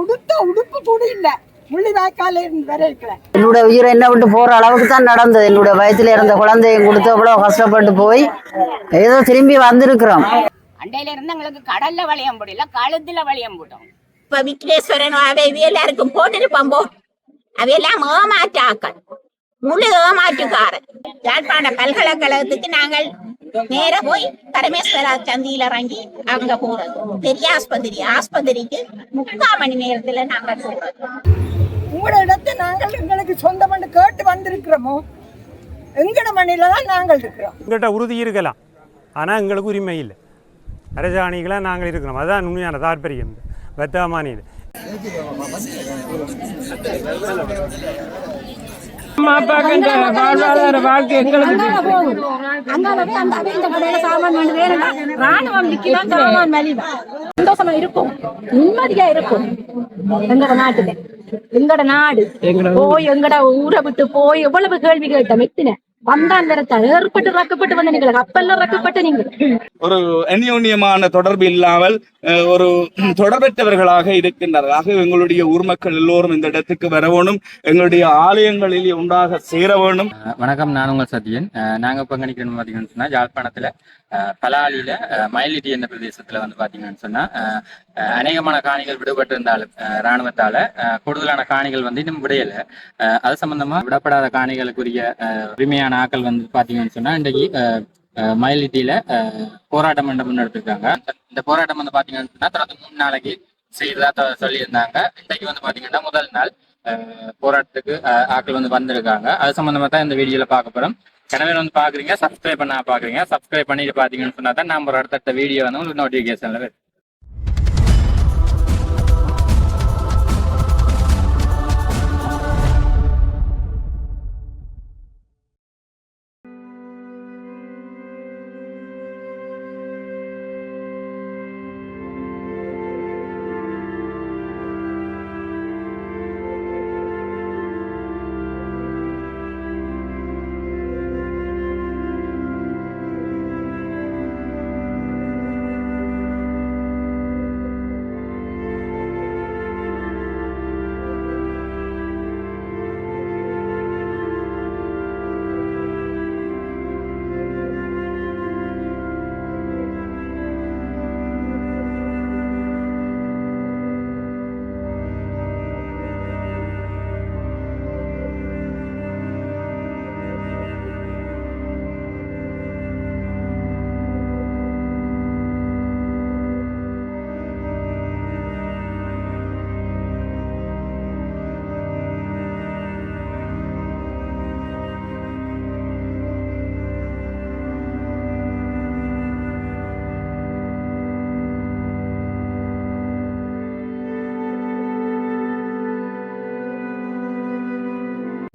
உடுத்த உடுப்பு கூட இல்ல முள்ளிவாய்க்கால வர இருக்கிறேன். என்னோட உயிரை என்ன விட்டு போற அளவுக்கு தான் நடந்தது. என்னோட வயசுல இருந்த குழந்தையும் கொடுத்து அவ்வளவு கஷ்டப்பட்டு போய் ஏதோ திரும்பி வந்திருக்கிறோம். அண்டையில இருந்து எங்களுக்கு கடல்ல வளையம் போடல, கழுத்துல வளையம் போட்டோம். இப்ப விக்னேஸ்வரன் அவை எல்லாருக்கும் போட்டிருப்போம். அவையெல்லாம் ஏமாற்றாக்கள், முழு ஏமாற்றுக்காரன். யாழ்ப்பாண பல்கலைக்கழகத்துக்கு நாங்கள் நேர போய் பரமேஸ்வரா சந்தியில இறங்கி அங்க போறது. பெரிய ஆஸ்பத்திரிக்கு 3/4 மணி நேரத்துல நாங்க போறது. உங்களோட இடத்தை நாங்கள் எங்களுக்கு சொந்தம் கேட்டு வந்திருக்கிறோமோ, எங்கட மண்ணில தான் நாங்கள் இருக்கிறோம். எங்கள்கிட்ட உறுதி இருக்கலாம், ஆனால் எங்களுக்கு உரிமை இல்லை. அரசாணிகளாக நாங்கள் இருக்கிறோம். அதுதான் உண்மையான தாற்பயம். வர்த்தமானியில் வாழ்க்கை எங்களுக்கு சந்தோஷமா இருக்கும், நிம்மதியா இருக்கும். எங்கட நாட்டுல எங்கட நாடு போய் எங்கட ஊரை விட்டு போய் எவ்வளவு கேள்வி கேட்டோம். எத்தின வந்தான் ஏற்பட்டு ரக்கப்பட்டு வந்த நீங்கள் கப்பல்ல ரக்கப்பட்டு நீங்கள் ஒரு அந்யோன்யமான தொடர்பு இல்லாமல் ஒரு தொடர்பற்றவர்களாக இருக்கின்றார்கள். ஆக எங்களுடைய ஊர் மக்கள் எல்லோரும் இந்த இடத்துக்கு வர வேணும், எங்களுடைய ஆலயங்களில் உண்டாக சேர வேணும். வணக்கம், நான் உங்கள் சத்யன். நாங்கள் இப்போ கணிக்கணும் பார்த்தீங்கன்னு சொன்னால் யாழ்ப்பாணத்தில் பலாலியில் மயிலிட்டி என்ற பிரதேசத்தில் வந்து பார்த்தீங்கன்னு சொன்னால் அநேகமான காணிகள் விடுபட்டு இருந்தாலும் இராணுவத்தால் கூடுதலான காணிகள் வந்து இன்னும் விடையலை. அது சம்பந்தமாக விடப்படாத காணிகளுக்குரிய உரிமையான ஆக்கள் வந்து பார்த்தீங்கன்னு சொன்னால் இன்றைக்கு மயிலிட்டியில போராட்டம் முன்னெடுத்திருக்காங்க. இந்த போராட்டம் வந்து பாத்தீங்கன்னா தொடர்ந்து 3 நாளைக்கு செய்ததா சொல்லியிருந்தாங்க. இன்றைக்கு வந்து பாத்தீங்கன்னா முதல் நாள் போராட்டத்துக்கு ஆக்கள் வந்து வந்திருக்காங்க. அது சம்பந்தமா தான் இந்த வீடியோல பார்க்க போறோம். கனவே வந்து பாக்குறீங்க, சப்ஸ்கிரைப் பண்ண பாக்குறீங்க. சப்ஸ்கிரைப் பண்ணிட்டு பாத்தீங்கன்னு சொன்னா தான் நம்ம ஒரு அடுத்த வீடியோ வந்து உங்களுக்கு நோட்டிபிகேஷன்ல வரும்.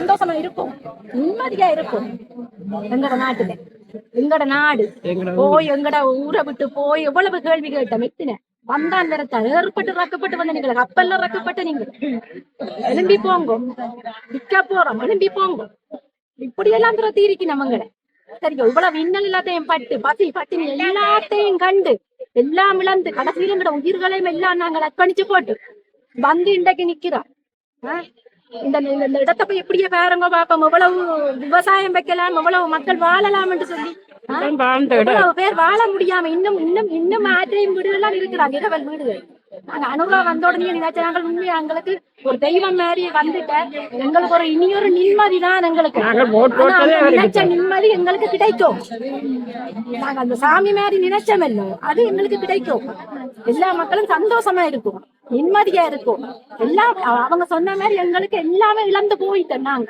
சந்தோஷமா இருக்கும், நிம்மதியா இருக்கும். எங்கட நாட்டுல எங்கட நாடு போய் எங்கட ஊரை விட்டு போய் எவ்வளவு கேள்வி கேட்டோம். எத்தின வந்தான் ஏற்பட்டு ரக்கப்பட்டு வந்த நீங்கள் கப்பல்ல ரக்கப்பட்டு நீங்கள் எழும்பி போங்க, விற்க போறோம், எழும்பி போங்க. இப்படியெல்லாம் தீரிக்கு நம்மங்களை சரிங்க. இவ்வளவு இன்னல் எல்லாத்தையும் பட்டு பசி பட்டினி எல்லாத்தையும் கண்டு எல்லாம் இழந்து கடைசியில எங்கட உயிர்களையும் எல்லாம் நாங்கள் அர்ப்பணிச்சு போட்டு வந்து இன்றைக்கு நிக்கிறோம். இந்த இடத்தை போய் எப்படியே பாருங்க பாப்போம். எவ்வளவு விவசாயம் வைக்கலாம், எவ்வளவு மக்கள் வாழலாம் என்று சொல்லி எவ்வளவு பேர் வாழ முடியாம இன்னும் இன்னும் இன்னும் ஆற்றையும் வீடுகள் இருக்கிறாங்க, இரவல் வீடுகள். நாங்க அனுபவா வந்த உடனே நினைச்ச நாங்கள் உண்மையா எங்களுக்கு ஒரு தெய்வம் மாதிரி வந்துட்ட எங்களுக்கு ஒரு இனியொரு நிம்மதி தான் எங்களுக்கு. நினைச்ச நிம்மதி எங்களுக்கு கிடைக்கும். நாங்க அந்த சாமி மாதிரி நினைச்சோம் அது எங்களுக்கு கிடைக்கும். எல்லா மக்களும் சந்தோஷமா இருக்கும், நிம்மதியா இருக்கும். எல்லாம் அவங்க சொன்ன மாதிரி எங்களுக்கு எல்லாமே இழந்து போயிட்டோம். நாங்க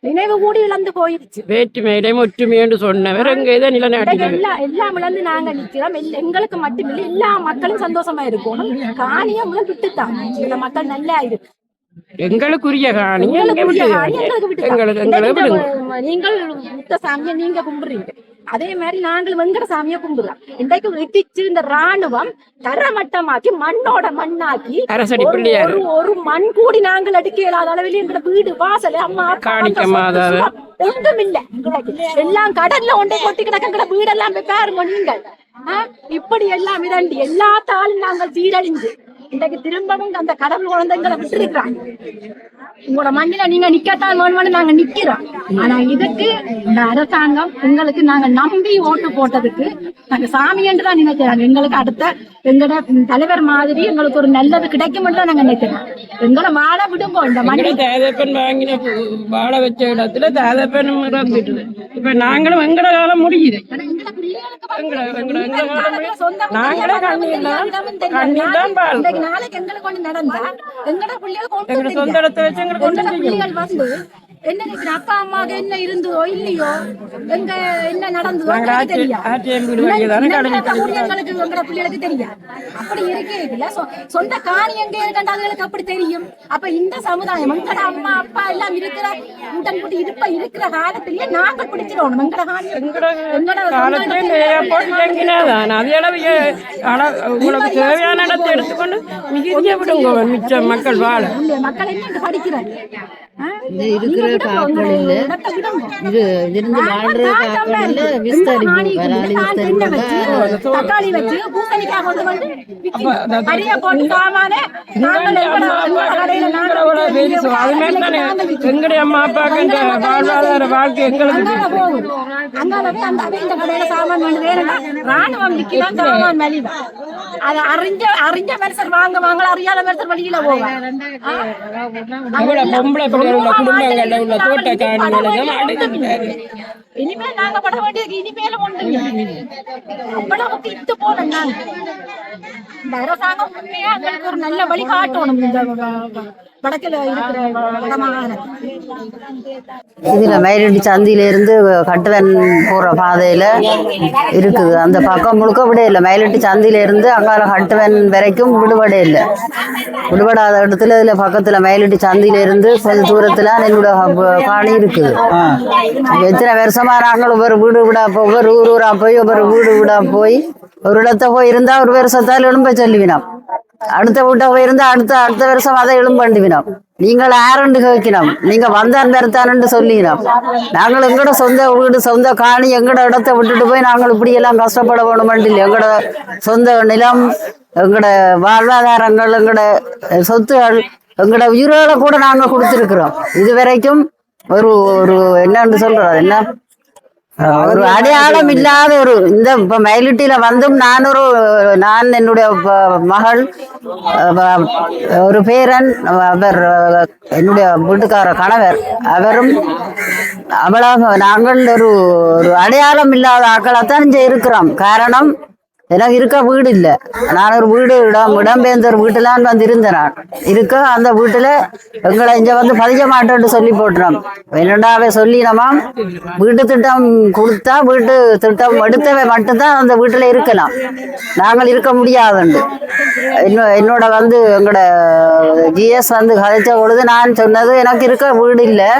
நினைவு கூடி இழந்து போயிடுச்சு. வேற்றுமையிடம் ஒற்றுமை என்று சொன்னவர் எல்லாம் இழந்து நாங்க நிக்கிறோம். எங்களுக்கு மட்டுமில்லை, எல்லா மக்களும் சந்தோஷமா இருக்கும். காணிய முதல் விட்டுத்தான் இந்த மக்கள் நல்லா இருக்கு. எங்களுக்குரிய காணி நீங்கள் முத்த சாமியை நீங்க கும்பிடுறீங்க, அதே மாதிரி நாங்கள் வெங்கட சாமியை கும்பிடுறோம். இன்றைக்கு வெட்டிச்சு இந்த ராணுவம் தரமட்டமாக்கி மண்ணோட மண்ணாக்கி ஒரு மண் கூடி நாங்கள் எடுக்க இயலாத அளவில் எங்களோட வீடு வாசல் அம்மா ஒன்றும் இல்ல. எல்லாம் கடல்ல ஒன்றை கொட்டி கிடக்கிற வீடெல்லாம் பாருங்க நீங்கள். இப்படி எல்லாம் இரண்டு எல்லாத்தாலும் நாங்கள் சீரழிஞ்சு இன்றைக்கு திரும்பவும் அந்த கடவுள் குழந்தைங்களை விட்டுருக்காங்க. உங்களோட மண்ணில நீங்க நிக்கத்தான் வேணும்னு நாங்க நிக்கிறோம். ஆனா இதுக்கு இந்த அரசாங்கம் எங்களுக்கு நாங்க நம்பி ஓட்டு போட்டதுக்கு நாங்க சாமி என்று தான் நினைக்கிறாங்க. எங்களுக்கு அடுத்த எங்களோட தலைவர் மாதிரி எங்களுக்கு ஒரு நல்லது கிடைக்கும் தான் நாங்க நினைக்கிறோம். எங்களை வாழ விடுங்க. இந்த மண்ணில் தாதப்பன் வாங்கின வாழ வச்ச இடத்துல தாதப்பன் இறந்துட்டு இப்ப நாங்களும் எங்கட காலம் முடியுது. நாங்களே நாளைக்கு எங்களுக்கு ஒண்ணு நடந்தா எங்கட பிள்ளைகள் சொந்த இடத்தை வச்சு எங்களுக்கு பிள்ளைகள் வந்து என்ன நினைக்கிற அப்பா அம்மாவுக்கு என்ன இருந்ததோ இல்லையோ எங்க என்ன நடந்ததோ எங்களுக்கு எங்கட பிள்ளைகளுக்கு தெரியும். அப்படி இருக்கே சொந்த காணி எங்க இருக்கின்றவர்களுக்கு அப்படி தெரியும். அப்ப இந்த சமுதாயம் எங்கட அம்மா அப்பா எல்லாம் இருக்கிற கூட்டம் கூட்டி இருக்கிற காலத்திலேயே நாங்கள் பிடிச்சிடணும். எங்கட காணி உங்களுக்கு தேவையான இடத்தை எடுத்துக்கொண்டு மிகுதிய விடுங்க. மிச்சம் மக்கள் வாழ மக்கள் என்ன படிக்கிறாங்க இருக்கிற காக்கள் இல்ல இது இருந்து வாழ்ற காக்கள் இல்ல தக்காளி வச்சு பூசணிக்காய் கொண்டு வந்து அரிய போட்டு சாமானே எங்களுடைய அம்மா அப்பாக்கு இந்த வாழ்வாதார வாழ்க்கை எங்களுக்கு போகும். அங்காலவே அந்த இந்த கடையில சாமான் வந்து வேணும்னா ராணுவம் விற்கலாம் சாமான் மலிவா. அது அறிஞ்ச மனுஷர் வாங்குவாங்க, அறியாத மனுஷர் வழியில போவாங்க. பொம்பளை பிள்ளைகள் குடும்பங்கள்ல உள்ள தோட்ட காணி இனிமேல் நாங்க பட வேண்டியது இனிமேலும் ஒண்ணுங்க. அவ்வளவுக்கு இத்து போல நாங்க இந்த அரசாங்கம் உண்மையா எங்களுக்கு ஒரு நல்ல வழி காட்டணும். இந்த வடக்குல இருக்கிற இதுல மயிலடி சந்தியில இருந்து கட்டுவன் போற பாதையில இருக்குது. அந்த பக்கம் முழுக்க விட இல்லை. மயிலட்டி சந்தியில இருந்து அங்கால கட்டுவன் வரைக்கும் விடுபட இல்லை. விடுபடாத இடத்துல இதுல பக்கத்துல மயிலட்டி சந்தியில இருந்து கொஞ்சம் தூரத்துல என்னோட காணி இருக்குது. எத்தனை வருஷமா நாங்கள் ஒவ்வொரு வீடு விடா ஒவ்வொரு ஊரா போய் ஒவ்வொரு வீடு விடா போய் ஒரு இடத்த போய் இருந்தா ஒரு வருஷத்தால் எழும்ப சொல்லுவினோம். அடுத்த வீட்டை போயிருந்தா அடுத்த வருஷம் அதை எழும்பண்டிவினோம். நீங்கள் யாருண்டு கேட்கணும், நீங்க வந்தான் பெறத்தானு சொல்லினோம். நாங்கள் எங்கட சொந்த வீடு சொந்த காணி எங்கட இடத்த விட்டுட்டு போய் நாங்கள் இப்படி எல்லாம் கஷ்டப்பட வேணுமென்று இல்லை. எங்கட சொந்த நிலம், எங்கட வாழ்வாதாரங்கள், எங்கட சொத்துகள், எங்கட உயிர்களை கூட நாங்கள் கொடுத்துருக்குறோம். இது வரைக்கும் ஒரு ஒரு என்னன்னு சொல்றது என்ன ஒரு அடையாளம் இல்லாத ஒரு இந்த இப்ப மயிலிட்டியில வந்தும் நான் என்னுடைய மகள் ஒரு பேரன் அவர் என்னுடைய வீட்டுக்கார கணவர் அவரும் அவ்வளவு நாங்கள் ஒரு அடையாளம் இல்லாத ஆக்களாத்தான் இங்க இருக்கிறோம். காரணம் எனக்கு இருக்க வீடு இல்லை. நான் ஒரு வீடு இடம்பெயர்ந்த ஒரு வீட்டுலான் வந்து இருந்தேன். நான் இருக்க அந்த வீட்டுல எங்களை இங்க வந்து பதிக்க மாட்டேன்னு சொல்லி போட்டுறோம். என்னடாவே சொல்லினோமா வீட்டு திட்டம் கொடுத்தா வீட்டு திட்டம் எடுத்தவை மட்டும்தான் அந்த வீட்டுல இருக்கலாம். நாங்கள் இருக்க முடியாதுண்டு என்னோட வந்து எங்களோட ஜிஎஸ் வந்து கதைச்ச பொழுது நான் சொன்னது எனக்கு இருக்க வீடு இல்லை.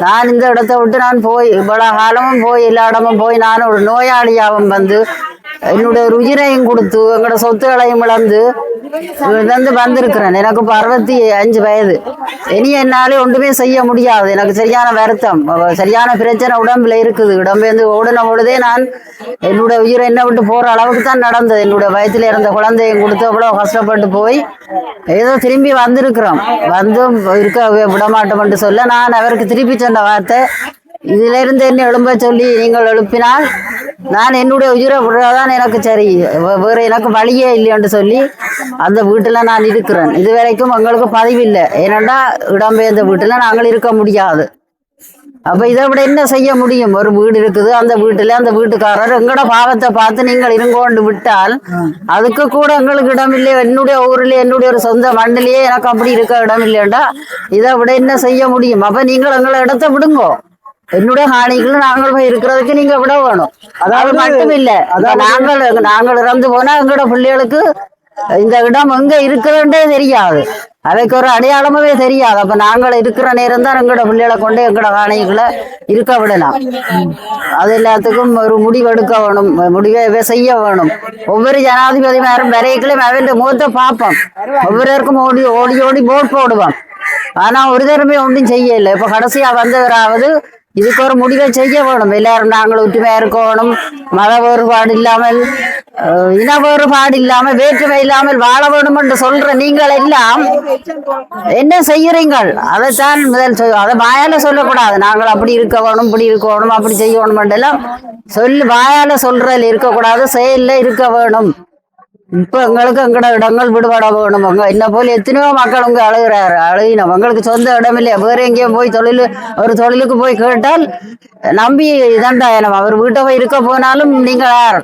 நான் இந்த இடத்த விட்டு நான் போய் இவ்வளவு காலமும் போய் எல்லா இடமும் போய் நான் ஒரு நோயாளியாகவும் வந்து என்னுடைய ஒரு உயிரையும் கொடுத்து எங்களோட சொத்துக்களையும் இழந்து வந்திருக்கிறேன். எனக்கு இப்போ 65 வயது. இனி என்னாலே ஒன்றுமே செய்ய முடியாது. எனக்கு சரியான வருத்தம், சரியான பிரச்சனை உடம்புல இருக்குது. உடம்பு ஓடின பொழுதே நான் என்னுடைய உயிரை என்ன விட்டு போற அளவுக்கு தான் நடந்தது. என்னுடைய வயசுல இருந்த குழந்தையும் கொடுத்து அவ்வளோ கஷ்டப்பட்டு போய் ஏதோ திரும்பி வந்திருக்கிறோம். வந்து இருக்க விடமாட்டோம்னு சொல்ல நான் அவருக்கு திருப்பி சொன்ன வார்த்தை, இதுல இருந்து என்ன எழும்ப சொல்லி நீங்கள் எழுப்பினால் நான் என்னுடைய உயிரை விடுறதான் எனக்கு சரி, வேற எனக்கு வழியே இல்லைன்னு சொல்லி அந்த வீட்டுல நான் இருக்கிறேன். இது வரைக்கும் எங்களுக்கு பதிவில்லை. ஏனென்றா இடம்பெயர்ந்த வீட்டுல நாங்கள் இருக்க முடியாது. அப்ப இதை விட என்ன செய்ய முடியும்? ஒரு வீடு இருக்குது, அந்த வீட்டுல அந்த வீட்டுக்காரர் எங்களோட பாவத்தை பார்த்து நீங்கள் இருங்கொண்டு விட்டால் அதுக்கு கூட எங்களுக்கு இடம் இல்லை. என்னுடைய ஊர்லயே என்னுடைய ஒரு சொந்த மண்ணிலேயே எனக்கு அப்படி இருக்க இடம் இல்லைண்டா இதை விட என்ன செய்ய முடியும்? அப்ப நீங்கள் எங்களை இடத்த விடுங்கோ. என்னுடைய காணிகள் நாங்கள் போய் இருக்கிறதுக்கு நீங்க விட வேணும். அதாவது மட்டும் இல்ல, நாங்கள் இறந்து போனா எங்களோட பிள்ளைகளுக்கு இந்த இடம் எங்க இருக்குதுன்றே தெரியாது, அவைக்கு ஒரு அடையாளமே தெரியாது. அப்ப நாங்கள் இருக்கிற நேரம் தான் எங்களோட பிள்ளைகளை கொண்டு எங்களோட காணிகளை இருக்க விடலாம். அது எல்லாத்துக்கும் ஒரு முடிவெடுக்க வேணும், முடிவை செய்ய வேணும். ஒவ்வொரு ஜனாதிபதி மேலும் வரைக்கும் அவன் முகத்தை பார்ப்போம். ஒவ்வொருவருக்கும் ஓடி ஓடி ஓடி போட் போடுவான். ஆனா ஒரு தரமே ஒன்றும் செய்யல. இப்ப கடைசியா வந்தவராவது இதுக்கு ஒரு முடிவை செய்ய வேணும். எல்லாரும் நாங்கள் ஒற்றுமையா இருக்கணும், மத வேறுபாடு இல்லாமல் இன வேறுபாடு இல்லாம வேற்றுமை இல்லாமல் வாழ வேண்டும் என்று சொல்ற நீங்கள் எல்லாம் என்ன செய்யறீங்கள்? அதைத்தான் முதல் அதை வாயால சொல்லக்கூடாது. நாங்கள் அப்படி இருக்க வேணும், இப்படி இருக்க வேணும், அப்படி செய்யணும் எல்லாம் சொல்லி வாயால சொல்றதுல இருக்கக்கூடாது, செயல்ல இருக்க வேணும். இப்ப எங்களுக்கு எங்கட இடங்கள் விடுபட வேணும். என்ன போல எத்தனையோ மக்கள் உங்க அழுகினோம். எங்களுக்கு சொந்த இடம் இல்லையா, வேற எங்கேயும் போய் ஒரு தொழிலுக்கு போய் கேட்டால் நம்பி இதண்டாயனம் அவர் வீட்டை போய் இருக்க போனாலும் நீங்க யார்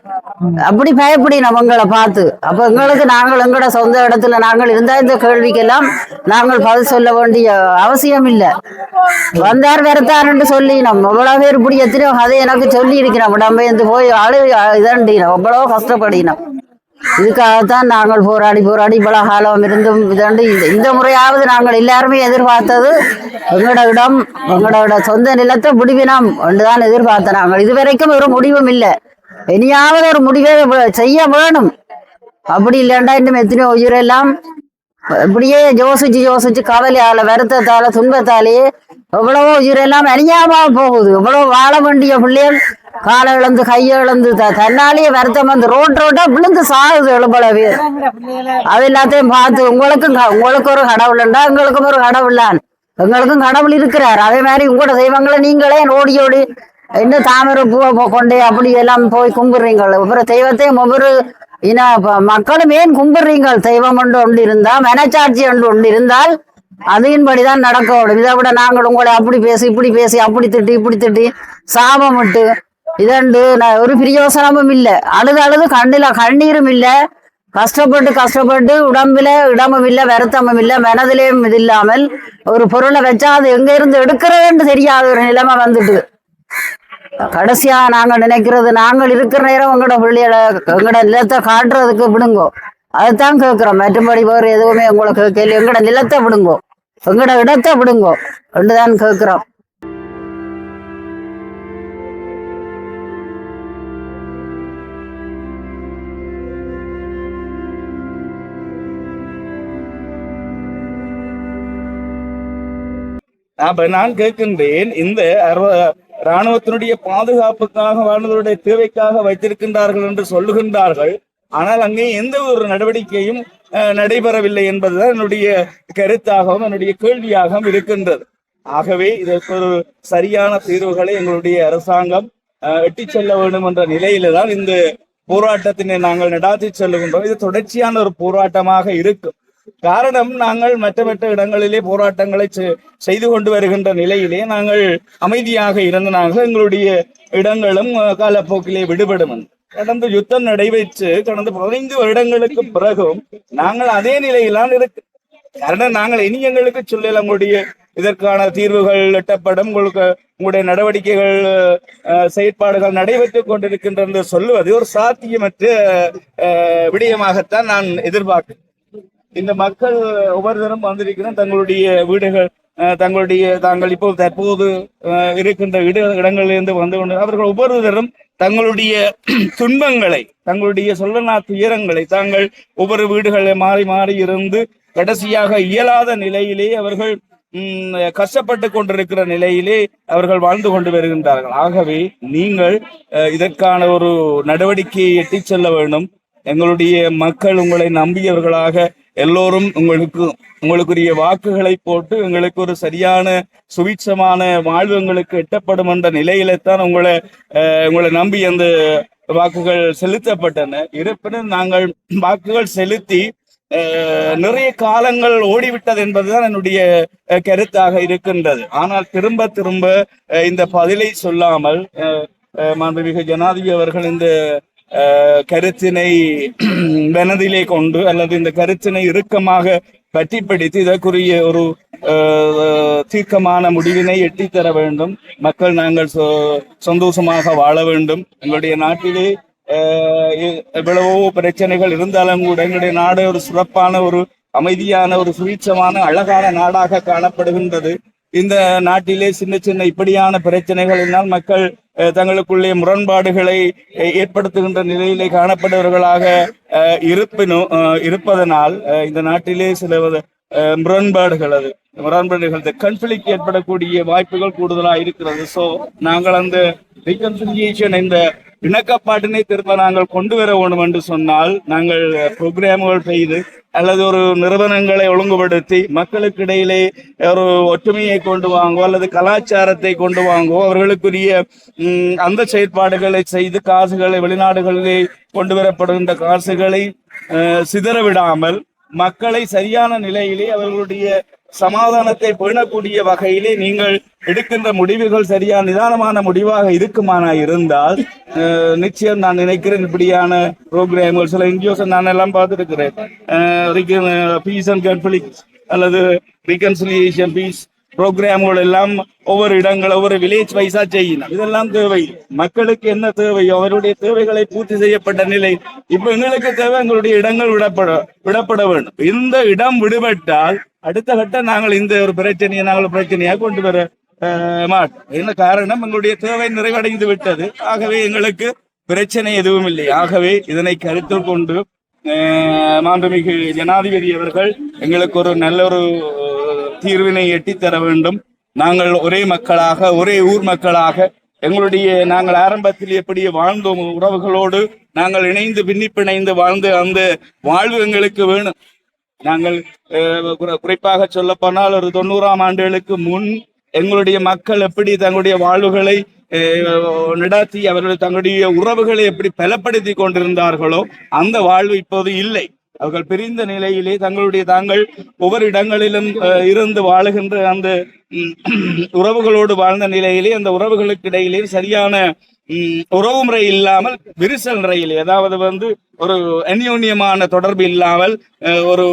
அப்படி பயப்படினோம் உங்களை பார்த்து. அப்ப எங்களுக்கு நாங்கள் எங்கட சொந்த இடத்துல நாங்கள் இருந்தா இந்த கேள்விக்கெல்லாம் நாங்கள் பதில் சொல்ல வேண்டிய அவசியம் இல்லை. வந்தார் வரத்தாருன்னு சொல்லினோம். எவ்வளவு பேர் இப்படி எத்தனையோ அதை எனக்கு சொல்லி இருக்கிறோம். இடம்பெயர்ந்து போய் இதண்டினோம், எவ்வளவோ கஷ்டப்படினோம். இதுக்காகத்தான் நாங்கள் போராடி இவ்வளவு காலம் இருந்தும் இதண்டு இந்த முறையாவது நாங்கள் எல்லாருமே எதிர்பார்த்தது எங்களோட சொந்த நிலத்தை முடிவினம் என்றுதான் எதிர்பார்த்த. நாங்கள் இதுவரைக்கும் ஒரு முடிவும் இல்லை. இனியாவது ஒரு முடிவை செய்ய வேணும். அப்படி இல்லைண்டா இன்னும் எத்தனையோ உயிரெல்லாம் இப்படியே யோசிச்சு கவலையால வருத்தத்தால துன்பத்தாலேயே எவ்வளவோ உயிரெல்லாம் அணியாம போகுது. எவ்வளவு வாழ வேண்டிய பிள்ளைகள் காலை இழந்து கையை இழந்து தன்னாலேயே வருத்தம் வந்து ரோட்டா விழுந்து சாகுது எவ்வளவு பேர். அது எல்லாத்தையும் பார்த்து உங்களுக்கு ஒரு கடவுள்ண்டா எங்களுக்கும் ஒரு கடவுள்ளான். எங்களுக்கும் கடவுள் இருக்கிறார். அதே மாதிரி உங்களோட தெய்வங்களை நீங்களே ஓடி என்ன தாமரை பூவை கொண்டே அப்படி எல்லாம் போய் கும்பிடுறீங்க. ஒவ்வொரு தெய்வத்தையும் ஒவ்வொரு மக்களும் ஏன் கும்பிடுறீங்கள்? தெய்வம் ஒன்று இருந்தா, மனச்சாட்சி ஒன்று இருந்தால் அதையின்படிதான் நடக்கும். இதை விட நாங்கள் உங்களை அப்படி பேசி இப்படி பேசி அப்படி திட்டி சாபம் விட்டு இதண்டு ஒரு பிரயோசனமும் இல்லை. அழுது கண்ணீரும் இல்லை. கஷ்டப்பட்டு உடம்புல இடமும் இல்லை, வருத்தமும் இல்லை, மனதிலேயும் இது இல்லாமல் ஒரு பொருளை வச்சா அது எங்க இருந்து எடுக்கிறதுன்னு தெரியாத ஒரு நிலைமை வந்துட்டு கடைசியா நாங்க நினைக்கிறது நாங்கள் இருக்கிற நேரம் உங்களோட பிள்ளைகளை எங்களோட நிலத்தை காட்டுறதுக்கு விடுங்கோ. அதைத்தான் கேட்கிறோம். மற்றபடி வேறு எதுவுமே உங்களுக்கு கேள்வி. எங்களோட நிலத்தை விடுங்கோ, எங்களோட இடத்தை விடுங்கோ என்றுதான் கேட்கிறோம். நான் கேட்கின்றேன், இந்த இராணுவத்தினுடைய பாதுகாப்புக்காக வாழ்வதனுடைய தேவைக்காக வைத்திருக்கின்றார்கள் என்று சொல்லுகின்றார்கள். ஆனால் அங்கே எந்த ஒரு நடவடிக்கையும் நடைபெறவில்லை என்பதுதான் என்னுடைய கருத்தாகவும் என்னுடைய கேள்வியாகவும் இருக்கின்றது. ஆகவே இதற்கு ஒரு சரியான தீர்வுகளை எங்களுடைய அரசாங்கம் எட்டி செல்ல வேண்டும் என்ற நிலையில தான் இந்த போராட்டத்தினை நாங்கள் நடாத்தி செல்லுகின்றோம். இது தொடர்ச்சியான ஒரு போராட்டமாக இருக்கும். காரணம், நாங்கள் மற்ற இடங்களிலே போராட்டங்களை செய்து கொண்டு வருகின்ற நிலையிலே நாங்கள் அமைதியாக இருந்த நாங்கள் எங்களுடைய இடங்களும் காலப்போக்கிலே விடுபடும். கடந்த யுத்தம் நடைபெற்று கடந்த 15 வருடங்களுக்கு பிறகும் நாங்கள் அதே நிலையில்தான் இருக்கு. காரணம், நாங்கள் இனி எங்களுக்கு சொல்லல உங்களுடைய இதற்கான தீர்வுகள் எட்டப்படும், உங்களுடைய நடவடிக்கைகள் செயற்பாடுகள் நடைபெற்றுக் கொண்டிருக்கின்ற சொல்லுவது ஒரு சாத்தியமற்ற விடயமாகத்தான் நான் எதிர்பார்க்கிறேன். இந்த மக்கள் ஒவ்வொருத்தரும் வந்திருக்கிறோம் தங்களுடைய வீடுகள் தாங்கள் இப்போ தற்போது இருக்கின்ற இடங்களிலிருந்து வந்து கொண்டு அவர்கள் ஒவ்வொருத்தரும் தங்களுடைய துன்பங்களை, தங்களுடைய சொல்லனா துயரங்களை தாங்கள் ஒவ்வொரு வீடுகளை மாறி இருந்து கடைசியாக இயலாத நிலையிலே அவர்கள் கஷ்டப்பட்டு கொண்டிருக்கிற நிலையிலே அவர்கள் வாழ்ந்து கொண்டு வருகின்றார்கள். ஆகவே நீங்கள் இதற்கான ஒரு நடவடிக்கையை எட்டி செல்ல வேண்டும். எங்களுடைய மக்கள் உங்களை நம்பியவர்களாக எல்லோரும் உங்களுக்குரிய வாக்குகளை போட்டு எங்களுக்கு ஒரு சரியான சுபிட்சமான வாழ்வு எங்களுக்கு எட்டப்படும் என்ற நிலையில்தான் உங்களை நம்பி அந்த வாக்குகள் செலுத்தப்பட்டன. இருப்பினும் நாங்கள் வாக்குகள் செலுத்தி நிறைய காலங்கள் ஓடிவிட்டது என்பதுதான் என்னுடைய கருத்தாக இருக்கின்றது. ஆனால் திரும்ப இந்த பதிலை சொல்லாமல் மாண்புமிகு ஜனாதிபதி அவர்கள் இந்த கருத்தினை மனதிலே கொண்டு அல்லது இந்த கருத்தினை இறுக்கமாக பற்றி பிடித்து இதற்குரிய ஒரு தீர்க்கமான முடிவினை எட்டித்தர வேண்டும். மக்கள் நாங்கள் சந்தோஷமாக வாழ வேண்டும். எங்களுடைய நாட்டிலே எவ்வளவோ பிரச்சனைகள் இருந்தாலும் கூட எங்களுடைய நாடு ஒரு சிறப்பான ஒரு அமைதியான ஒரு சுவீட்சமான அழகான நாடாக காணப்படுகின்றது. இந்த நாட்டிலே சின்ன இப்படியான பிரச்சனைகள் என்னால் மக்கள் தங்களுக்குள்ளே முரண்பாடுகளை ஏற்படுத்துகின்ற நிலையிலே காணப்படுபவர்களாக இருப்பதனால் இந்த நாட்டிலே சில முரண்பாடுகள் கான்ஃபிளிக்ட் ஏற்படக்கூடிய வாய்ப்புகள் கூடுதலாக இருக்கிறது. ஸோ நாங்கள் அந்த ரீகன்சிலியேஷன் இந்த இணக்கப்பாட்டினை திரும்ப நாங்கள் கொண்டு வர வேண்டும் என்று சொன்னால் நாங்கள் புரோகிராம்கள் செய்து அல்லது ஒரு நிறுவனங்களை ஒழுங்குபடுத்தி மக்களுக்கு இடையிலே ஒரு ஒற்றுமையை கொண்டு வாங்கோ அல்லது கலாச்சாரத்தை கொண்டு வாங்கோ அவர்களுக்குரிய அந்த செயற்பாடுகளை செய்து காசுகளை வெளிநாடுகளிலே கொண்டு வரப்படுகின்ற காசுகளை சிதறவிடாமல் மக்களை சரியான நிலையிலே அவர்களுடைய சமாதானத்தை பேணக்கூடிய வகையிலே நீங்கள் எடுக்கின்ற முடிவுகள் சரியான நிதானமான முடிவாக இருக்குமானா இருந்தால் நிச்சயம் நான் நினைக்கிறேன் இப்படியான ப்ரோக்ராம்கள் சில என்ஜிஓஸ் நான் எல்லாம் பார்த்துருக்கிறேன் பீஸ் அண்ட் கான்ஃப்ளிக்ட் அல்லது ரீகன்சிலியேஷன் பீஸ் ப்ரோக்ராம்கள் எல்லாம் ஒவ்வொரு இடங்கள் ஒவ்வொரு வில்லேஜ் வைஸா செய்யணும். இதெல்லாம் தேவை. மக்களுக்கு என்ன தேவையோ அவருடைய தேவைகளை பூர்த்தி செய்யப்பட்ட நிலை. இப்ப எங்களுக்கு தேவை எங்களுடைய இடங்கள் விடப்பட வேண்டும். இந்த இடம் விடுபட்டால் அடுத்த கட்டம் நாங்கள் இந்த ஒரு பிரச்சனையை நாங்கள் பிரச்சனையாக கொண்டு வர மாட்டோம். என்ன காரணம்? எங்களுடைய தேவை நிறைவடைந்து விட்டது. ஆகவே எங்களுக்கு பிரச்சனை எதுவும் இல்லை. ஆகவே இதனை கருத்தில் கொண்டு மாண்புமிகு ஜனாதிபதி அவர்கள் எங்களுக்கு ஒரு நல்ல ஒரு தீர்வினை எட்டித்தர வேண்டும். நாங்கள் ஒரே மக்களாக ஒரே ஊர் மக்களாக நாங்கள் ஆரம்பத்தில் எப்படி வாழ்ந்தோம் உறவுகளோடு நாங்கள் இணைந்து பின்னிப்பிணைந்து வாழ்ந்து அந்த வாழ்வு எங்களுக்கு வேணும். நாங்கள் குறிப்பாக சொல்ல போனால் ஒரு 90ஆம் ஆண்டுகளுக்கு முன் எங்களுடைய மக்கள் எப்படி தங்களுடைய வாழ்வுகளை நடாத்தி அவர்கள் தங்களுடைய உறவுகளை எப்படி பலப்படுத்தி கொண்டிருந்தார்களோ அந்த வாழ்வு இப்போது இல்லை. அவர்கள் பிரிந்த நிலையிலே தாங்கள் ஒவ்வொரு இடங்களிலும் இருந்து வாழுகின்ற அந்த உறவுகளோடு வாழ்ந்த நிலையிலே அந்த உறவுகளுக்கு இடையிலே சரியான உறவு முறை இல்லாமல் விரிசல் முறையிலே அதாவது ஒரு அந்யோன்யமான தொடர்பு இல்லாமல் ஒரு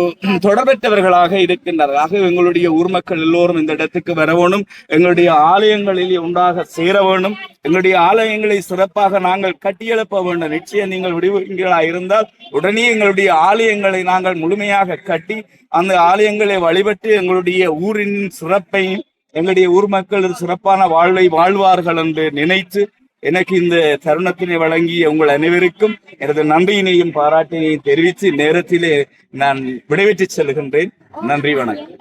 தொடர்பற்றவர்களாக இருக்கின்றார்கள். ஆக எங்களுடைய ஊர் மக்கள் எல்லோரும் இந்த இடத்துக்கு வரவேணும். எங்களுடைய ஆலயங்களில் ஒன்றாக சேர வேண்டும். எங்களுடைய ஆலயங்களை சிறப்பாக நாங்கள் கட்டியெழுப்ப வேண்டும். நிச்சயம் நீங்கள் விடுவீர்களாக இருந்தால் உடனே எங்களுடைய ஆலயங்களை நாங்கள் முழுமையாக கட்டி அந்த ஆலயங்களை வழிபட்டு எங்களுடைய ஊரின் சிறப்பையும் எங்களுடைய ஊர் மக்கள் சிறப்பான வாழ்வை வாழ்வார்கள் என்று நினைத்து எனக்கு இந்த தருணத்தினை வழங்கிய உங்கள் அனைவருக்கும் எனது நன்றியினையும் பாராட்டினையும் தெரிவித்து நேரத்திலே நான் விடைபெற்று செல்கின்றேன். நன்றி, வணக்கம்.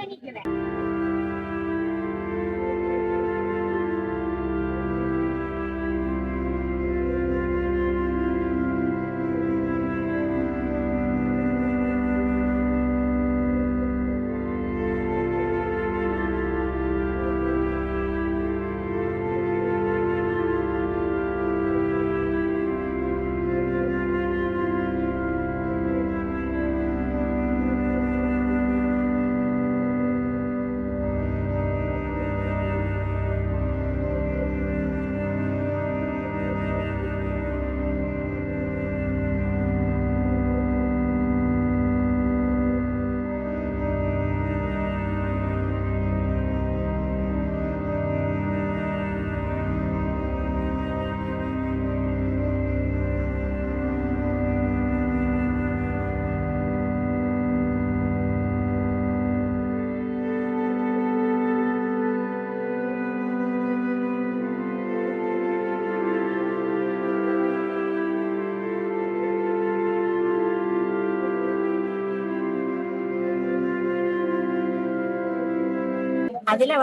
அதுல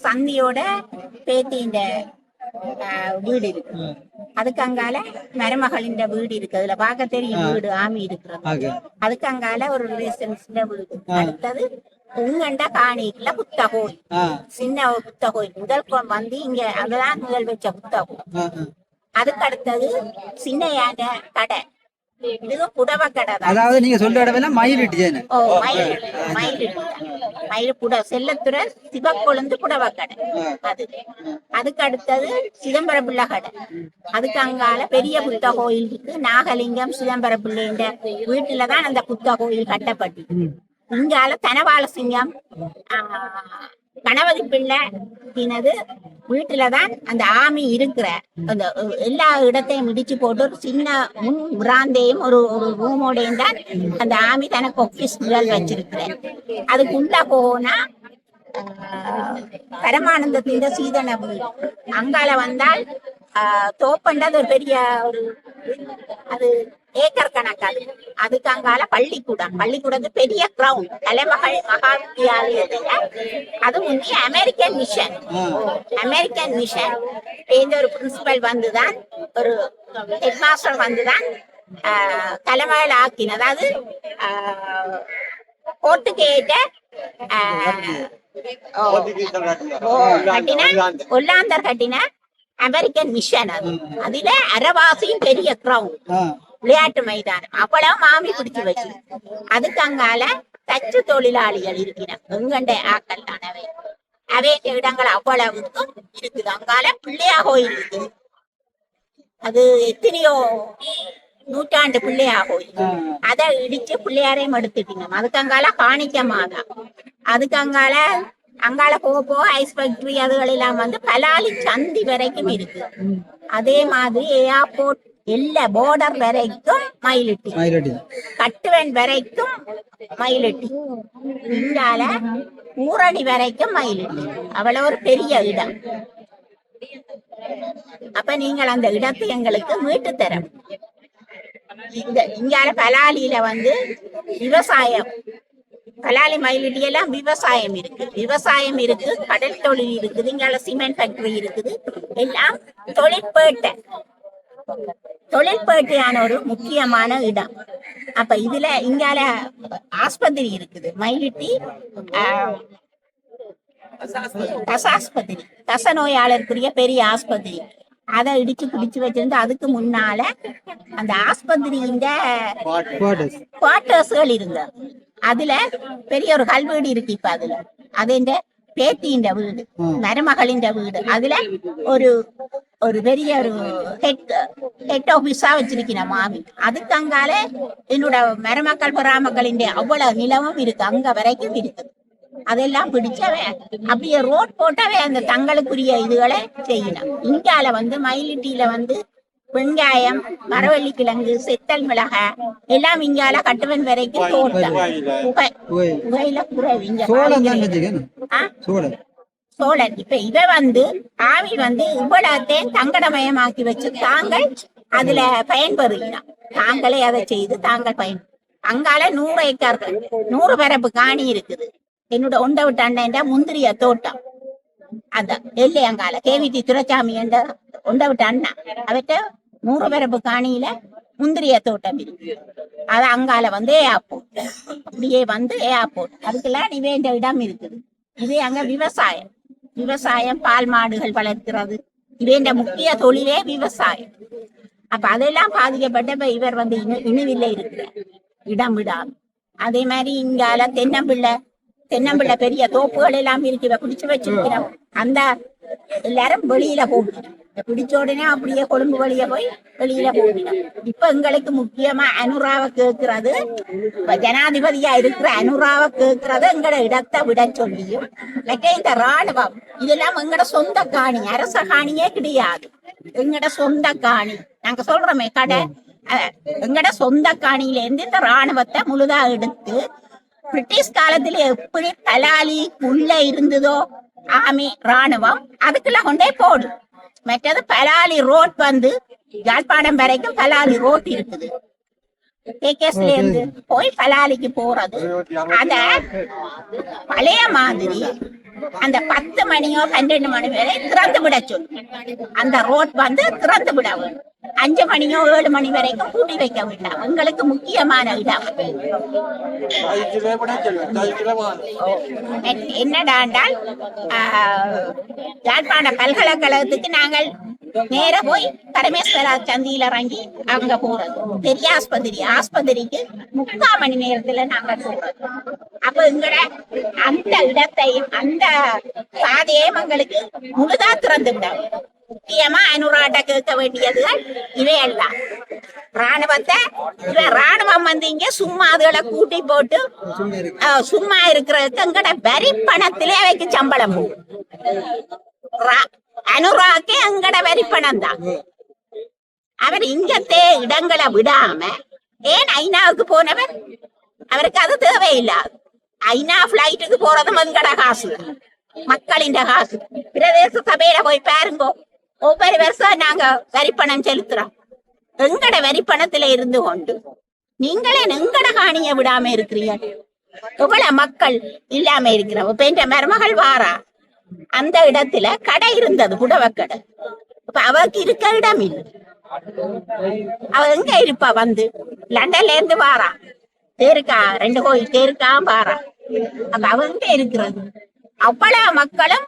சந்தியோட பேத்தியின் வீடு இருக்கு. அதுக்கு அங்கால மருமகளின் வீடு இருக்கு. அதுல பார்க்க தெரியும் வீடு ஆமி இருக்கிறது. அதுக்கு அங்கால ஒரு ரிலேஷன்ஸ்ல வீடு. அடுத்தது உங்கண்ட காணிக்குல புத்த கோயில், சின்ன புத்த கோயில். முதல் இங்க அங்கதான் முதல் வச்ச புத்த கோயில். அதுக்கு அடுத்தது சின்னையான கடை. இது புடவை கடை. அதாவது நீங்க சொல்ற இடமெல்லாம் மயிலிட்டு. ஓ, மயில் புட செல்லத்துறை சிவக்கொழுந்து புடவை கடை. அதுக்கு அடுத்தது சிதம்பர பிள்ளை கடை. அதுக்கு அங்கால பெரிய புத்த கோயில் இருக்கு. நாகலிங்கம் சிதம்பர பிள்ளைன்ற வீட்டுலதான் அந்த புத்த கோயில் கட்டப்பட்டு. இங்கால தனவாள சிங்கம் கணபதி பிள்ளை வீட்டுலதான் அந்த ஆமி இருக்கிற அந்த எல்லா இடத்தையும் இடிச்சு போட்டு ஒரு சின்ன முன் பிராந்தையும் ஒரு ரூமோடையும் தான் அந்த ஆமி தனக்கு ஆபீஸ் வச்சிருக்கிறேன். அதுக்குள்ள போனா பரமானந்தத்தின் சீதன வீடு. அங்கால வந்தால் தோப்பண்டது ஒரு பெரிய ஒரு அது ஏக்கர் கணக்காது. அதுக்கு அங்கால பள்ளிக்கூடத்து பெரிய கிரவுண்ட் கலைமகள் மகா வித்தியாலயத்துல அது முன்னே அமெரிக்கன் மிஷன் ஒரு பிரின்சிபல் வந்துதான் ஒரு ஹெட் மாஸ்டர் வந்துதான் தலைமையில் ஆக்கின. அதாவது கோர்ட்டுக்கு ஒல்லாந்தர் கட்டின அமெரிக்கன் மிஷன். அதுல அரவாசியும் பெரிய கிரவுண்ட் விளையாட்டு மைதானம் அவ்வளவு மாமி பிடிச்சு வச்சு. அதுக்கு அங்கால தச்சு தொழிலாளிகள் இருக்கிற எங்கண்ட ஆக்கள் தானவே அவை இடங்கள் அவ்வளவுக்கும் இருக்குது. அங்கால பிள்ளையா கோயில் இருக்குது. அது எத்தனையோ நூற்றாண்டு பிள்ளையா கோயில். அதை இடிச்சு பிள்ளையாரையும் எடுத்துட்டீங்க. அதுக்கு அங்கால காணிக்க மாதா. அதுக்கு அங்கால போக ஐஸ் ஃபேக்டரி அதுகள் எல்லாம் வந்து பலாலி சந்தி வரைக்கும் இருக்கு. அதே மாதிரி ஏர்போர்ட் எல்லா போர்டர் வரைக்கும் மயிலிட்டி, கட்டுவன் வரைக்கும் மயிலிட்டி, இங்கால ஊரணி வரைக்கும் மயிலிட்டி. அவ்வளவு ஒரு பெரிய இடம். அப்ப நீங்கள் அந்த இடத்தை எங்களுக்கு மீட்டு தரும். இங்கால பலாலியில வந்து விவசாயம், பலாலி மயிலிட்டி எல்லாம் விவசாயம் இருக்கு, கடல் தொழில் இருக்குது, இங்கால சிமெண்ட் ஃபேக்டரி இருக்குது, எல்லாம் தொழிற்பேட்டையான ஒரு முக்கியமான இடம். அப்ப இதுல இங்கால ஆஸ்பத்திரி இருக்குது, மயிலிட்டி கசாஸ்பத்திரி, கச நோயாளருக்குரிய பெரிய ஆஸ்பத்திரி. அதை இடிச்சு பிடிச்சு வச்சிருந்து அதுக்கு முன்னால அந்த ஆஸ்பத்திரியின் குவார்டர்ஸ்கள் இருந்தது. அதுல பெரிய ஒரு கல்வீடு இருக்கு. இப்ப அதுல அது இந்த பேத்தியின் வீடு, மருமகளின் வீடு. அதுல ஒரு பெரிய ஒரு ஹெட் ஆபீஸா வச்சிருக்கிற மாமி. அதுக்கு அங்கால என்னோட மருமக்கள் பராமக்களின் அவ்வளவு நிலமும் இருக்கு, அங்க வரைக்கும் இருக்குது. அதெல்லாம் பிடிச்சவே அப்படியே ரோட் போட்டவே அந்த தங்களுக்குரிய இதுகளை செய்யலாம். இங்கால வந்து மயிலிட்டியில வந்து வெங்காயம், மரவள்ளி கிழங்கு, செத்தல் மிளகாய் எல்லாம் இங்கால கட்டுவன் வரைக்கும் தோட்டம். புகையில சோழன். இப்ப இவ வந்து ஆவி வந்து இவ்வளத்தையும் தங்கடமயமாக்கி வச்சு தாங்கள் அதுல பயன்பெறுகிறான். தாங்களே அதை செய்து தாங்கள் அங்கால 100 ஏக்கர்கள் 100 பரப்பு காணி இருக்குது. என்னோட ஒண்ட விட்ட அண்ணன் முந்திரிய தோட்டம் அந்த எல்லையங்கால கேவிடி துரைசாமி என்ற ஒண்ட விட்ட அண்ணா அவற்ற 100 பரப்பு காணியில முந்திரிய தோட்டம் இருக்கு. அது அங்கால வந்து ஏர்போர்ட், அப்படியே வந்து ஏர்போர்ட். அதுக்கெல்லாம் வேண்டிய இடம் இருக்குது. இதே அங்க விவசாயம் பால் மாடுகள் வளர்க்கிறது. இவேண்ட முக்கிய தொழிலே விவசாயம். அப்ப அதெல்லாம் பாதிக்கப்பட்ட இவர் வந்து இணுவில்லை இருக்கிற இடம் விடாது. அதே மாதிரி இங்கால தென்னம்பிள்ளை பெரிய தோப்புகள் எல்லாம் இருக்கு, பிடிச்சு வச்சிருக்கிறோம். அந்த எல்லாரும் வெளியில போகணும். பிடிச்ச உடனே அப்படியே கொழும்பு வழிய போய் வெளியில போகணும். இப்ப எங்களுக்கு முக்கியமா அனுராவை கேட்கிறது, ஜனாதிபதியா இருக்கிற அனுராவை கேட்கறது எங்கட இடத்தை விட சொல்லியும். மற்ற இந்த ராணுவம் இதெல்லாம் எங்கட சொந்த காணி, அரச காணியே கிடையாது. எங்கட சொந்த காணி நாங்க சொல்றோமே கடை, எங்கட சொந்த காணியில இருந்து இந்த ராணுவத்தை முழுதா எடுத்து பிரிட்டிஷ் காலத்துல எப்படி பலாலி உள்ள இருந்ததோ ஆமி ராணுவம் அதுக்கெல்லாம் கொண்டே போடும். மற்றது பலாலி ரோட் வந்து யாழ்ப்பாணம் வரைக்கும் பலாலி ரோட் இருக்குது. கேகேஸ்ல இருந்து போய் பலாலிக்கு போறது அத பழைய மாதிரி அந்த 10 மணியோ 12 மணி வரை திறந்து விட சொல்லு. அந்த ரோட் வந்து திறந்து விட 5 மணியோ 7 மணி வரைக்கும் கூட்டி வைக்க வேண்டாம். எங்களுக்கு முக்கியமான இடம் என்னடாண்டால் யாழ்ப்பாண பல்கலைக்கழகத்துக்கு நாங்கள் நேர போய் பரமேஸ்வரா சந்தியில இறங்கி அங்க போறது. பெரிய ஆஸ்பத்திரிக்கு 3/4 மணி நேரத்துல நாங்க போறது. அப்ப எங்கட அந்த இடத்தையும் அந்த பாதையையும் எங்களுக்கு முழுதா திறந்து விடாது. முக்கியமா அனுராட்ட கேட்க வேண்டியதுகள் இவையெல்லாம். ராணுவம் வந்து இங்க சும்மா அதுகளை கூட்டி போட்டு சும்மா இருக்கிறதுக்கு எங்கட வரி பணத்திலே அவைக்கு சம்பளம் போகும். அனுராக்கு எங்கட வரி பணம் தான். அவர் இங்கத்தே இடங்களை விடாம ஏன் ஐநாவுக்கு போனவர்? அவருக்கு அது தேவையில்லாது. ஐநா பிளைட்டுக்கு போறதும் எங்கட காசு, மக்களின் காசு. பிரதேச சபையில போய் பாருங்க, ஒவ்வொரு வருஷம் நாங்க வரி பணம் செலுத்துறோம். எங்கட வரி பணத்துல இருந்து கொண்டு நீங்களே எங்கட காணிய விடாம இருக்கிறீங்க. எவ்வளவு மக்கள் இல்லாம இருக்கிறோம். இப்ப என் மருமகள் வாரா, அந்த இடத்துல கடை இருந்தது, புடவை கடை. இப்ப அவருக்கு இருக்க இடம் இல்லை. அவ எங்க இருப்பா? வந்து லண்டன்ல இருந்து வாரா, தேருக்கா 2 கோயில் தேருக்கா வாரா. அப்ப அவ எங்க இருக்கிறது? அவ்வளவு மக்களும்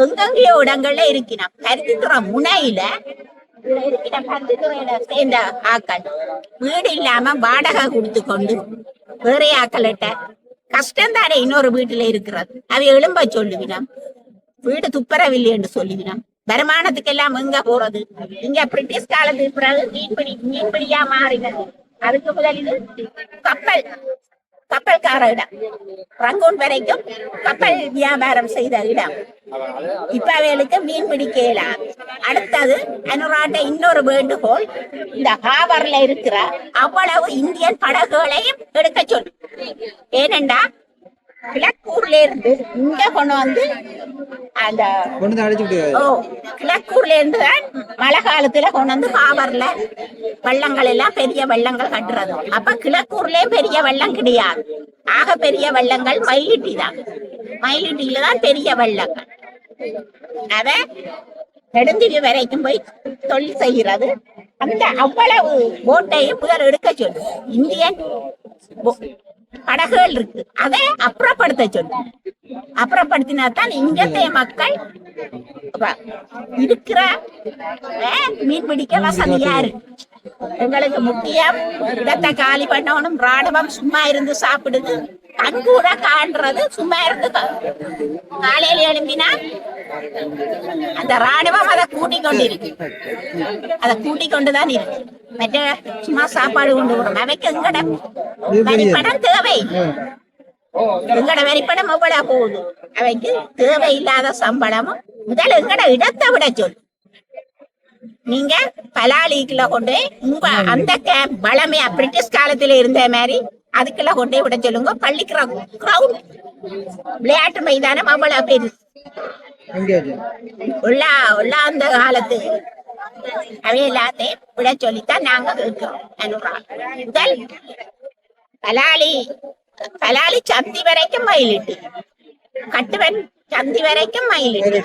எங்கெங்கயோ இடங்கள்ல இருக்கிறான். பருத்தித்துறை முனையில இருக்கிற பருத்தித்துறையில சேர்ந்த ஆக்கள் வீடு இல்லாம வாடகை கொடுத்து கொண்டு வேற ஆக்கள்கிட்ட கஷ்டம் தானே இன்னொரு வீட்டுல இருக்கிறது. அவ எழும்ப சொல்லுவினான், வீடு துப்புரவில்லை என்று சொல்லுவினான். வருமானத்துக்கு எல்லாம் எங்க போறது? இங்க பிரிட்டிஷ் காலத்துக்கு பிறகு மீன்பிடியா மாறினது. அதுக்கு முதலில் கப்பல்கார இடம், ரங்கூன் வரைக்கும் கப்பல் வியாபாரம் செய்த இடம். இப்ப அவைகளுக்கு மீன் பிடிக்கலாம். அடுத்தது அனுராட்ட இன்னொரு வேண்டுகோள், இந்த ஹாபர்ல இருக்கிற அவ்வளவு இந்தியன் படகுகளையும் எடுக்க சொல்லு. ஏனென்றா கிழக்கூர்ல இருந்து இங்க கொண்டு வந்து அந்த கிழக்கூர்ல இருந்து தான் மழை காலத்துல கொண்டு வந்து ஹாபர்ல வெள்ளங்கள் எல்லாம் பெரிய வெள்ளங்கள் கட்டுறது. அப்ப கிழக்கூர்லயே பெரிய வெள்ளம் கிடையாது. ஆக பெரிய வெள்ளங்கள் மயிலிட்டி தான். மயிலிட்டியில தான் பெரிய வெள்ளங்கள். அத நெடுந்தீவு வரைக்கும் போய் தொழில் செய்கிறது. அந்த அவ்வளவு போட்டையும் முதல் எடுக்க சொல்லு. இந்தியன் படகுகள் இருக்கு, அதை அப்புறப்படுத்த சொல்லு. அப்புறப்படுத்தினாத்தான் இங்கத்தைய மக்கள் இருக்கிற மீன் பிடிக்க வசதியா இருக்கு. எங்களுக்கு முக்கியம் இடத்தை காலி பண்ணணும். ராணுவம் சும்மா இருந்து சாப்பிடுது, கண்கூட காண்றது. சும்மா இருந்து காலையில எழும்பினா அந்த ராணுவம் அதை கூட்டிக் கொண்டு இருக்கு. அதை கூட்டிக் கொண்டுதான் இருக்கு. மற்ற சும்மா சாப்பாடு கொண்டு விடும். அவைக்கு எங்கட வரிப்பணம் தேவை. எங்கட வரிப்பணம் எவ்வளவு போகுது? அவைக்கு தேவையில்லாத சம்பளமும் முதல் எங்கட இடத்தை விட சொல்லு. நீங்க பலாலிக்குள்ள கொண்டு உங்க அந்த கேம்ப் பழமையா பிரிட்டிஷ் காலத்துல இருந்த மாதிரி அதுக்குள்ள கொண்டே விட சொல்லுங்க. பள்ளி கிரவுண்ட் விளையாட்டு மைதானம் அவ்வளவு பெருசு அந்த காலத்து அவை எல்லாத்தையும் விட சொல்லித்தான் நாங்க இருக்கோம். முதல் பலாலி சந்தி வரைக்கும் மயிலிட்டு, கட்டுவன் சந்தி வரைக்கும் மயிலிட்டு,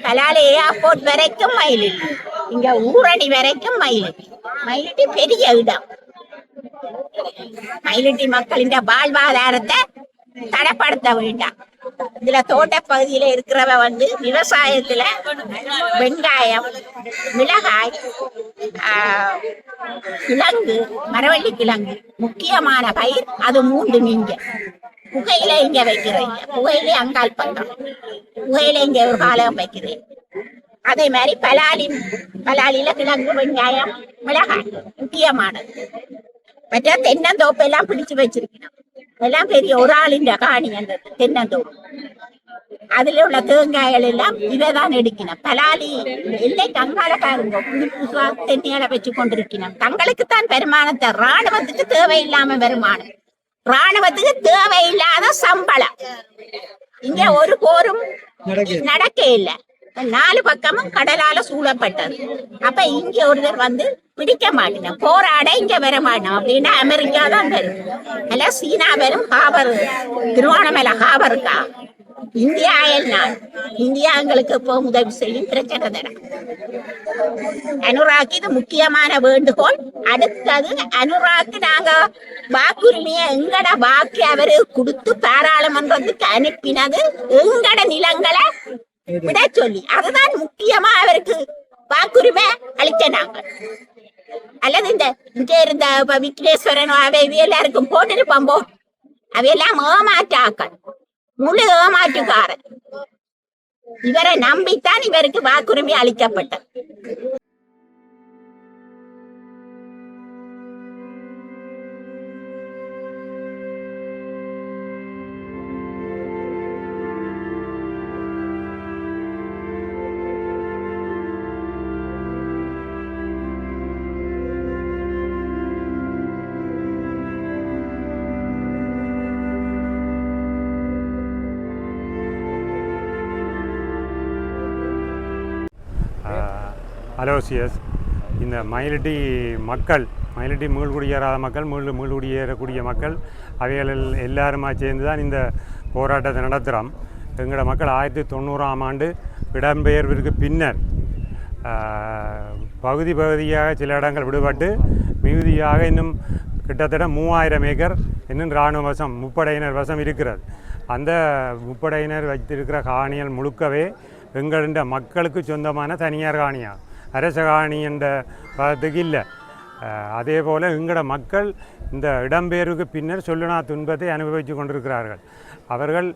பலாலி ஏர்போர்ட் வரைக்கும் மயிலிட்டு, இங்க ஊரணி வரைக்கும் மயிலிட்டு. மயிலிட்டு பெரிய இடம். மயிலிட்டி மக்களின் வாழ்வாதாரத்தை தடைப்படுத்த வேண்டாம். இதுல தோட்ட பகுதியில இருக்கிறவ வந்து விவசாயத்துல வெங்காயம், மிளகாய், கிழங்கு, மரவள்ளி கிழங்கு முக்கியமான பயிர். அது 3 நீங்க புகையில இங்க வைக்கிறீங்க. புகையில அங்கால் பக்கம் புகையில இங்க ஒரு காலம் வைக்கிறேன். அதே மாதிரி பலாலியில கிழங்கு, வெங்காயம், மிளகாய் முக்கியமானது. மற்ற தென்னந்தோப்பு எல்லாம் பிடிச்சு வச்சிருக்கணும். எல்லாம் பெரிய ஒரு ஆளின் காணி. அந்த தென்னந்தோப்பு அதுல உள்ள தேங்காய்கள் எல்லாம் இவைதான் எடுக்கணும். பலாலி இல்லை தங்கால பாருங்க, புதுசா தென்னையால வச்சு கொண்டிருக்கணும். தங்களுக்குத்தான் வருமானத்தை, ராணுவத்துக்கு தேவையில்லாம வருமானம், ராணுவத்துக்கு தேவையில்லாத சம்பளம். இங்க ஒரு போரும் நடக்க இல்லை. 4 பக்கமும் கடலால சூழப்பட்டது. அப்ப இங்க ஒருத்தர் வந்து பிடிக்க மாட்டேன், போராட இங்க வர மாட்டோம் அப்படின்னா அமெரிக்கா தான் வரும், அல்ல சீனா வரும். ஹாபர் திருவோணமலை ஹாபருக்கா இந்தியா அயல் நாடு. இந்தியா எங்களுக்கு இப்போ உதவி செய்யும், பிரச்சனை தர. அனுராக்கு இது முக்கியமான வேண்டுகோள். அடுத்தது அனுராக்கு நாங்க வாக்குரிமையை எங்கட வாக்கு அவரு கொடுத்து பாராளுமன்றத்துக்கு அனுப்பினது எங்கட நிலங்களை விட சொல்லி. அதுதான் முக்கியமா அவருக்கு வாக்குரிமை அளித்த நாங்கள். அல்லது இங்க இருந்த விக்னேஸ்வரன் அவை எல்லாருக்கும் போட்டிருப்போம். அவையெல்லாம் ஏமாற்றாக்கள், முழு ஏமாற்றுக்காரன். இவரை நம்பித்தான் இவருக்கு வாக்குரிமை அளிக்கப்பட்டது. அலோசியஸ் இந்த மயிலிட்டி மக்கள், மயிலிட்டி மீள்குடியேறாத மக்கள், மீள்குடியேறக்கூடிய மக்கள் அவைகள் எல்லாருமா சேர்ந்து தான் இந்த போராட்டத்தை நடத்துகிறோம். எங்களோட மக்கள் 1990ஆம் ஆண்டு இடம்பெயர்விற்கு பின்னர் பகுதியாக சில இடங்கள் விடுபட்டு மிகுதியாக இன்னும் கிட்டத்தட்ட 3000 ஏக்கர் இன்னும் இராணுவ வசம், முப்படையினர் வசம் இருக்கிறது. அந்த முப்படையினர் வைத்திருக்கிற காணிகள் முழுக்கவே எங்களுடைய மக்களுக்கு சொந்தமான தனியார் காணியாகும். அரச காணி என்ற பதத்துக்கு இல்லை. அதே போல் எங்களோட மக்கள் இந்த இடம்பெயர்வுக்கு பின்னர் சொல்லுனா துன்பத்தை அனுபவித்து கொண்டிருக்கிறார்கள். அவர்கள்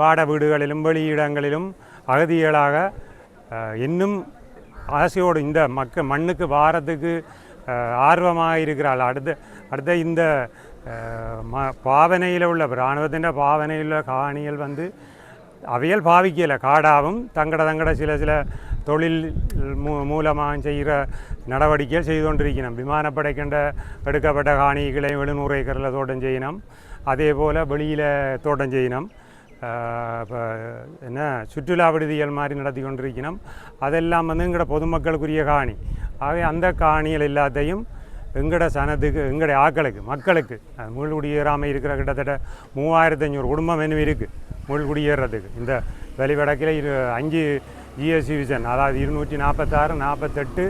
பாட வீடுகளிலும் வெளியிடங்களிலும் அகதிகளாக இன்னும் ஆசையோடு இந்த மண்ணுக்கு வாரத்துக்கு ஆர்வமாக இருக்கிறார்கள். அடுத்த இந்த பாவனையில் உள்ள இராணுவத்தின் பாவனையில் உள்ள காணிகள் அவையல் பாவிக்கலை. காடாவும் தங்கட சில தொழில் மூலமாக செய்கிற நடவடிக்கைகள் செய்து கொண்டிருக்கணும். விமானப்படைக்கின்ற எடுக்கப்பட்ட காணிகளை 700 ஏக்கரில் தோட்டம் செய்யணும். அதே போல் வெளியில் தோட்டம் செய்யணும். என்ன சுற்றுலா விடுதிகள் மாதிரி நடத்தி கொண்டிருக்கணும். அதெல்லாம் எங்களோட பொதுமக்களுக்குரிய காணி. ஆகவே அந்த காணிகள் எல்லாத்தையும் எங்களோட சனத்துக்கு, எங்களுடைய ஆக்களுக்கு, மக்களுக்கு மீள்குடியேறாமல் இருக்கிற கிட்டத்தட்ட 3500 குடும்பம் இன்னும் இருக்குது மீள்குடியேறதுக்கு. இந்த வெளிவடக்கில் 5 ஜிஎஸ்சி விசன், அதாவது 246, 48,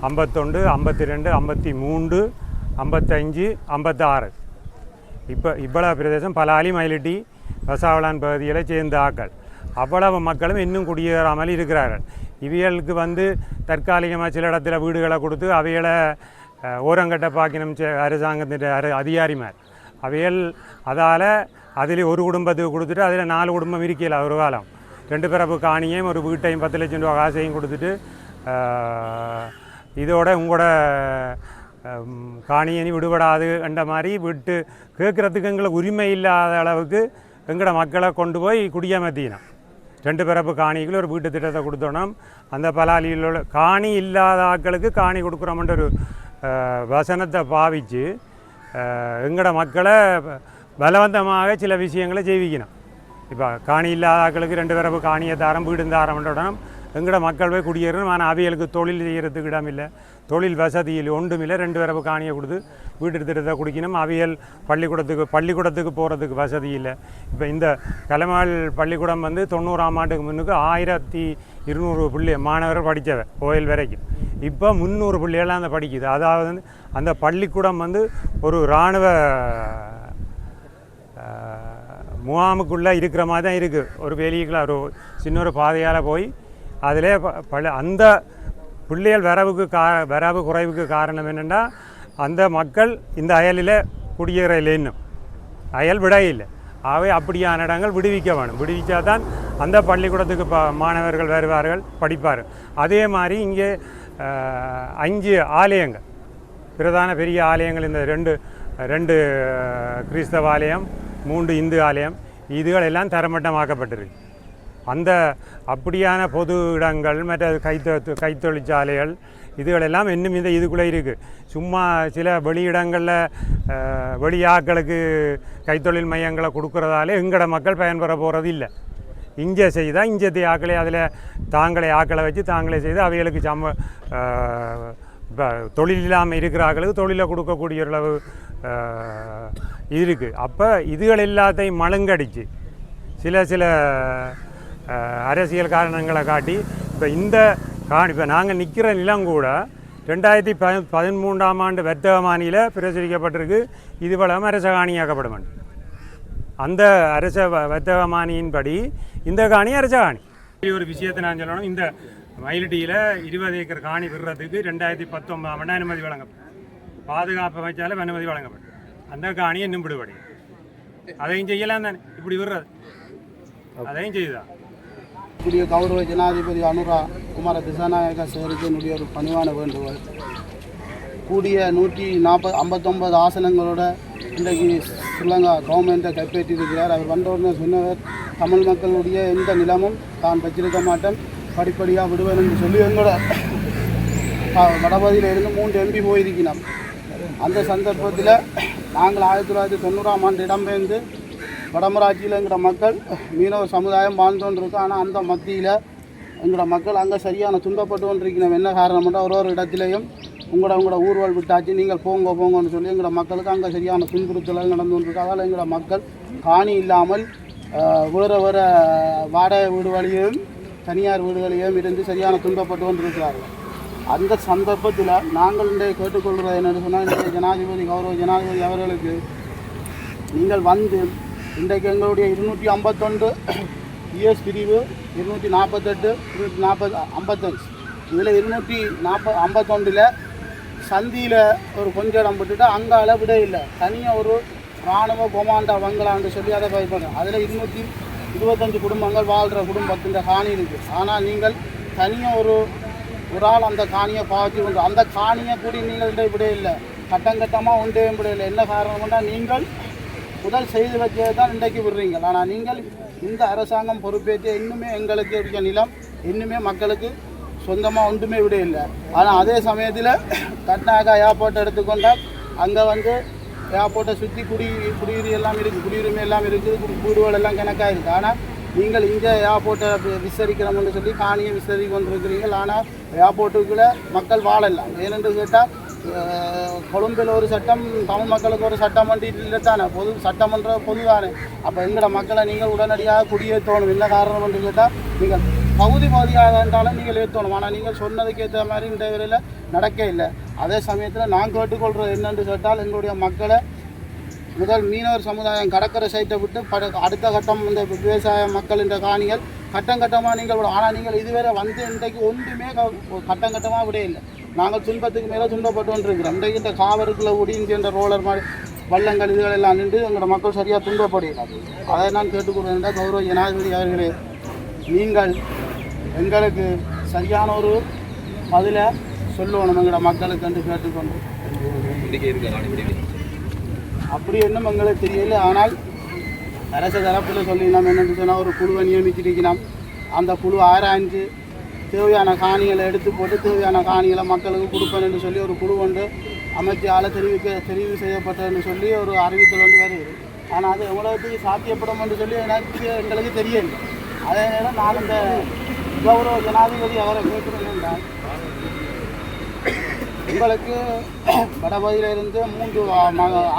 51, 52, 53, 55, 56. இவ்வளவு பிரதேசம் பலாலி, மயிலிட்டி, வசாவளான் பகுதிகளை சேர்ந்த ஆக்கள். அவ்வளவு மக்களும் இன்னும் குடியேறாமல் இருக்கிறார்கள். இவைகளுக்கு தற்காலிகமாக சில இடத்துல வீடுகளை கொடுத்து அவைகளை ஓரங்கட்ட பாக்கினம் அரசாங்கத்தின் அதிகாரிமார் அவைகள் அதில் ஒரு குடும்பத்துக்கு கொடுத்துட்டு அதில் 4 குடும்பம் இருக்கல ஒரு காலம். 2 பிறப்பு காணியையும் ஒரு வீட்டையும் 10 லட்சம் ரூபா காசையும் கொடுத்துட்டு இதோட உங்களோட காணியனி விடுபடாது என்ற மாதிரி விட்டு கேட்குறதுக்கு எங்களுக்கு உரிமை இல்லாத அளவுக்கு எங்களோட மக்களை கொண்டு போய் குடியமர்த்தினோம். 2 பிறப்பு காணிகள் ஒரு வீட்டு திட்டத்தை கொடுத்தோம். அந்த பலாலியில் உள்ள காணி இல்லாத ஆட்களுக்கு காணி கொடுக்குறோம்ன்ற ஒரு வசனத்தை பாவித்து எங்களோட மக்களை பலவந்தமாக சில விஷயங்களை செய்விக்கணும். இப்போ காணி இல்லாத ஆட்களுக்கு 2 பிறப்பு காணியை தாரம் வீடு தாரம்ன்றோம். எங்களோட மக்கள் போய் குடியேறணும். ஆனால் அவைகளுக்கு தொழில் செய்கிறதுக்கு இடம் இல்லை, தொழில் வசதியில் ஒன்றும் இல்லை. 2 பிறப்பு காணியை கொடுத்து வீட்டு திட்டத்தை குடிக்கணும். அவைகள் பள்ளிக்கூடத்துக்கு போகிறதுக்கு வசதி இல்லை. இப்போ இந்த கலைமாள் பள்ளிக்கூடம் 90ஆம் ஆண்டுக்கு முன்னுக்கு 1200 மாணவர்கள் படித்தவை கோயில் வரைக்கும். இப்போ 300 பிள்ளைகள்லாம் அந்த படிக்குது. அதாவது அந்த பள்ளிக்கூடம் ஒரு இராணுவ முகாமுக்குள்ளே இருக்கிற மாதிரி தான் இருக்குது. ஒரு வேலிக்குள்ள ஒரு சின்ன ஒரு பாதையால் போய் அதிலே அந்த பிள்ளைகள் வரவு குறைவுக்கு காரணம் என்னென்னா அந்த மக்கள் இந்த அயலில் குடியேற இல்லை, இன்னும் அயல் விட இல்லை. ஆகவே அப்படியான இடங்கள் விடுவிக்க வேணும். விடுவிச்சா தான் அந்த பள்ளிக்கூடத்துக்கு மாணவர்கள் வருவார்கள், படிப்பார்கள். அதே மாதிரி இங்கே 5 ஆலயங்கள், பிரதான பெரிய ஆலயங்கள், இந்த 2 கிறிஸ்தவ ஆலயம், 3 இந்து ஆலயம், இதுகள் எல்லாம் தரமட்டமாக்கப்பட்டிருக்கு. அந்த அப்படியான பொது இடங்கள் மற்ற கைத்தொழிற்சாலைகள் இதுகளெல்லாம் இன்னும் இதுக்குள்ளே இருக்குது. சும்மா சில வெளியிடங்களில் வெளியாக்களுக்கு கைத்தொழில் மையங்களை கொடுக்குறதாலே எங்களோட மக்கள் பயன்பெற போகிறது இல்லை. இங்கே செய்தால் இஞ்சத்தை ஆக்களை அதில் ஆக்களை வச்சு தாங்களே செய்து அவைகளுக்கு இப்போ தொழில் இல்லாமல் இருக்கிற ஆக்களுக்கு தொழிலை கொடுக்கக்கூடிய அளவு இருக்குது. அப்போ இதுகள் எல்லாத்தையும் மழுங்கடிச்சு சில அரசியல் காரணங்களை காட்டி இப்போ நாங்கள் நிற்கிற நிலம் கூட 2013ஆம் ஆண்டு வர்த்தகமானியில் பிரசுரிக்கப்பட்டிருக்கு. இது வளம் அரச காணியாக்கப்படும். அந்த அரச வர்த்தகமானியின்படி இந்த காணி அரச காணி. ஒரு விஷயத்தை நான் சொல்லணும். இந்த மயிலிட்டியில் 20 ஏக்கர் காணி விடுறதுக்கு 2019ஆம் ஆண்டு அனுமதி வழங்கப்படும். பாதுகாப்பு அமைச்சாலும் அனுமதி வழங்கப்படும். அந்த காணியை இன்னும் விடுபடி அதையும் செய்யலாம் தானே. இப்படி விடுறது அதையும் செய்யுதா? கூடிய கௌரவ ஜனாதிபதி அனுரா குமார திசாநாயக சேருக்கு என்னுடைய ஒரு பணிவான வேண்டுகோள். கூடிய 159 ஆசனங்களோட இன்றைக்கு ஸ்ரீலங்கா கவர்மெண்ட்டை கைப்பற்றியிருக்கிறார். அவர் வந்தவுடனே சொன்னவர், தமிழ் மக்களுடைய எந்த நிலமும் தான் வச்சிருக்க மாட்டேன், படிப்படியாக விடுவேன் என்று சொல்லி எங்களோட வடபகுதியில் இருந்து 3 MP போயிருக்கிறோம். அந்த சந்தர்ப்பத்தில் நாங்கள் 1990ஆம் ஆண்டு இடம்பெயர்ந்து வடமராட்சியில் எங்களோட மக்கள் மீனவ சமுதாயம் வாழ்ந்து கொண்டிருக்கோம். ஆனால் அந்த மத்தியில் எங்களோட மக்கள் அங்கே சரியான துன்பப்பட்டு கொண்டிருக்கிறோம். என்ன காரணம்னா ஒரு இடத்துலையும் உங்களோட ஊர்வல் விட்டாச்சு நீங்கள் போங்கன்னு சொல்லி எங்களோட மக்களுக்கு அங்கே சரியான துன்புறுத்தல் நடந்து கொண்டிருக்கு. அதால் எங்களோட மக்கள் காணி இல்லாமல் வேறு வாடகை வீடுகளையும் தனியார் வீடுகளையும் இருந்து சரியான துன்பப்பட்டு கொண்டிருக்கிறார்கள். அந்த சந்தர்ப்பத்தில் நாங்கள் இன்றைய கேட்டுக்கொள்கிறது என்னென்னு சொன்னால், இன்றைய ஜனாதிபதி கௌரவ ஜனாதிபதி அவர்களுக்கு நீங்கள் வந்து இன்றைக்கு எங்களுடைய 251 இஎஸ் பிரிவு 248 255 இதில் 251 சந்தியில் ஒரு கொஞ்சம் இடம் விட்டுட்டு அங்கால விட இல்லை தனியாக ஒரு இராணுவ கொமாண்டா வங்களான்னு சொல்லி அதை பயப்படுறோம். அதில் 225 குடும்பங்கள் வாழ்கிற குடும்பத்தின் காணி இருக்குது. ஆனால் நீங்கள் தனியாக ஒரு ஆள் அந்த காணியை பாய்ச்சி கொண்டு அந்த காணியை கூடி நீங்கள் விட இல்லை, கட்டமாக ஒன்றே விட இல்லை. என்ன காரணம்னா நீங்கள் முதல் செய்து வச்சதை தான் இன்றைக்கு விடுறீங்க. ஆனால் நீங்கள் இந்த அரசாங்கம் பொறுப்பேற்று இன்னுமே எங்களுக்கு இருக்க நிலம் இன்னுமே மக்களுக்கு சொந்தமாக ஒன்றுமே விட இல்லை. ஆனால் அதே சமயத்தில் கட்னாக்கா ஏர்போர்ட் எடுத்துக்கொண்டால் அங்கே வந்து ஏர்போர்ட்டை சுற்றி குடியுரிமை எல்லாம் இருக்குது, குடியுரிமை எல்லாம் இருக்குது, வீடுகள் எல்லாம் கணக்காக இருக்குது. ஆனால் நீங்கள் இங்கே ஏர்போர்ட்டை விசாரிக்கிறோம்னு சொல்லி காணியை விசாரி கொண்டிருக்கிறீர்கள். ஆனால் ஏர்போர்ட்டுக்குள்ளே மக்கள் வாழலாம். ஏனென்று கேட்டால் கொழும்பில் ஒரு சட்டம், தமிழ் மக்களுக்கு ஒரு சட்டம் வண்டி இல்லை தானே, சட்டமன்ற பொதுதானே. அப்போ எங்களோட மக்களை நீங்கள் உடனடியாக குடியேற்றணும். என்ன காரணம் என்று கேட்டால் நீங்கள் பகுதியாக இருந்தாலும் நீங்கள் ஏற்றணும். ஆனால் நீங்கள் சொன்னதுக்கு ஏற்ற மாதிரி இந்த வரையில் நடக்க இல்லை. அதே சமயத்தில் நான் கேட்டுக்கொள்கிறது என்னென்று கேட்டால், எங்களுடைய மக்களை முதல் மீனவர் சமுதாயம் கடற்கரை சைட்டை விட்டு அடுத்த கட்டம் இந்த விவசாய மக்கள் இந்த காணிகள் கட்டமாக நீங்கள் விடும். ஆனால் நீங்கள் இதுவரை வந்து இன்றைக்கு ஒன்றுமே கட்டமாக விட இல்லை. நாங்கள் துன்பத்துக்கு மேலே துன்பப்பட்டு கொண்டிருக்கிறோம். இன்றைக்கு இந்த காவருக்குள்ள ஒடிஞ்சு இந்த ரோலர் மாதிரி வள்ளங்கள் இதுகள் எல்லாம் நின்று எங்களோட மக்கள் சரியாக துன்பப்படுகிறார். அதை நான் கேட்டுக்கொள்கிறேன். கௌரவ ஜனாதிபதி அவர்களே, நீங்கள் எங்களுக்கு சரியான ஒரு பதிலை சொல்லணும் எங்களோட மக்களுக்கு என்று கேட்டுக்கொண்டு. அப்படி இன்னும் எங்களுக்கு தெரியல. ஆனால் அரசு தரப்பில் சொல்லி நம்ம என்னென்னு சொன்னால் ஒரு குழுவை நியமிச்சிருக்கிறோம். அந்த குழு ஆராய்ஞ்சு தேவையான காணிகளை எடுத்து போட்டு தேவையான காணிகளை மக்களுக்கு கொடுப்பேன் என்று சொல்லி ஒரு குழு ஒன்று அமைச்சால் தெரிவு செய்யப்பட்டதுன்னு சொல்லி ஒரு அறிவித்தல் வந்து வருது. ஆனால் அது எவ்வளவுக்கு சாத்தியப்படும் என்று சொல்லி எங்களுக்கு தெரியல. அதே நேரம் நான் இந்த கௌரவ ஜனாதிபதி அவரை கேட்கிறேன் என்றால், உங்களுக்கு வடபகுதியிலிருந்து 3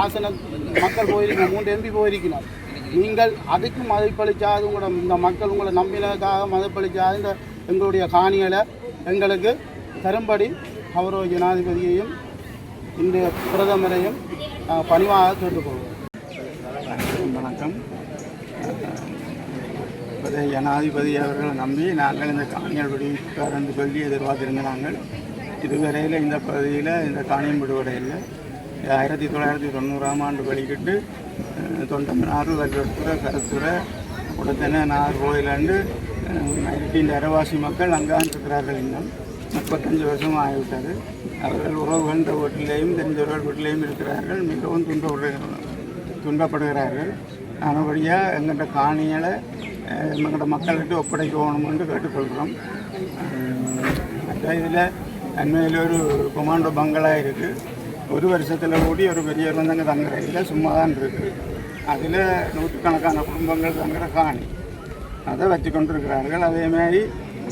ஆசன மக்கள் போயிருக்கணும், 3 எம்பி போயிருக்கணும். நீங்கள் அதுக்கு மதிப்பளிக்காது உங்களோட இந்த மக்கள் உங்களை நம்பினதுக்காக மதிப்பளிக்காது இந்த எங்களுடைய காணிகளை எங்களுக்கு தரும்படி கௌரவ ஜனாதிபதியையும் இந்த பிரதமரையும் பணிவாக கேட்டுக்கொள்வோம். வணக்கம். ஜனாதிபதி அவர்களை நம்பி நாங்கள் இந்த காணிகள் விடுவிப்பார் என்று சொல்லி எதிர்பார்த்திருந்த நாங்கள் இதுவரையில் இந்த பகுதியில் இந்த காணியம் விடுவடையில் 1990ஆம் ஆண்டு வெளிக்கிட்டு தொண்டமனாறு வெள்ளத்துறை கருத்துறை உடத்தனை நாகர்கோயிலாண்டு இந்த அரவாசி மக்கள் அங்கான் இருக்கிறார்கள். இன்னும் 35 வருஷம் ஆகிவிட்டது. அவர்கள் உறவுகின்ற வீட்டிலேயும் தெரிஞ்சவர்கள் வீட்டிலேயும் இருக்கிறார்கள். மிகவும் துன்பப்படுகிறார்கள். நல்லபடியாக எங்கள்கிட்ட காணிகளை எங்களோட மக்கள்கிட்ட ஒப்படைக்கணும் என்று கேட்டுக்கொள்கிறோம். இதில் அண்மையில் ஒரு கொமாண்டோ பங்களா இருக்குது. ஒரு வருஷத்தில் கூடி ஒரு பெரிய வந்தங்க தங்குற இல்லை, சும்மா தான் இருக்குது. அதில் நூற்றுக்கணக்கான குடும்பங்கள் தங்குற காணி அதை வச்சு கொண்டிருக்கிறார்கள். அதேமாதிரி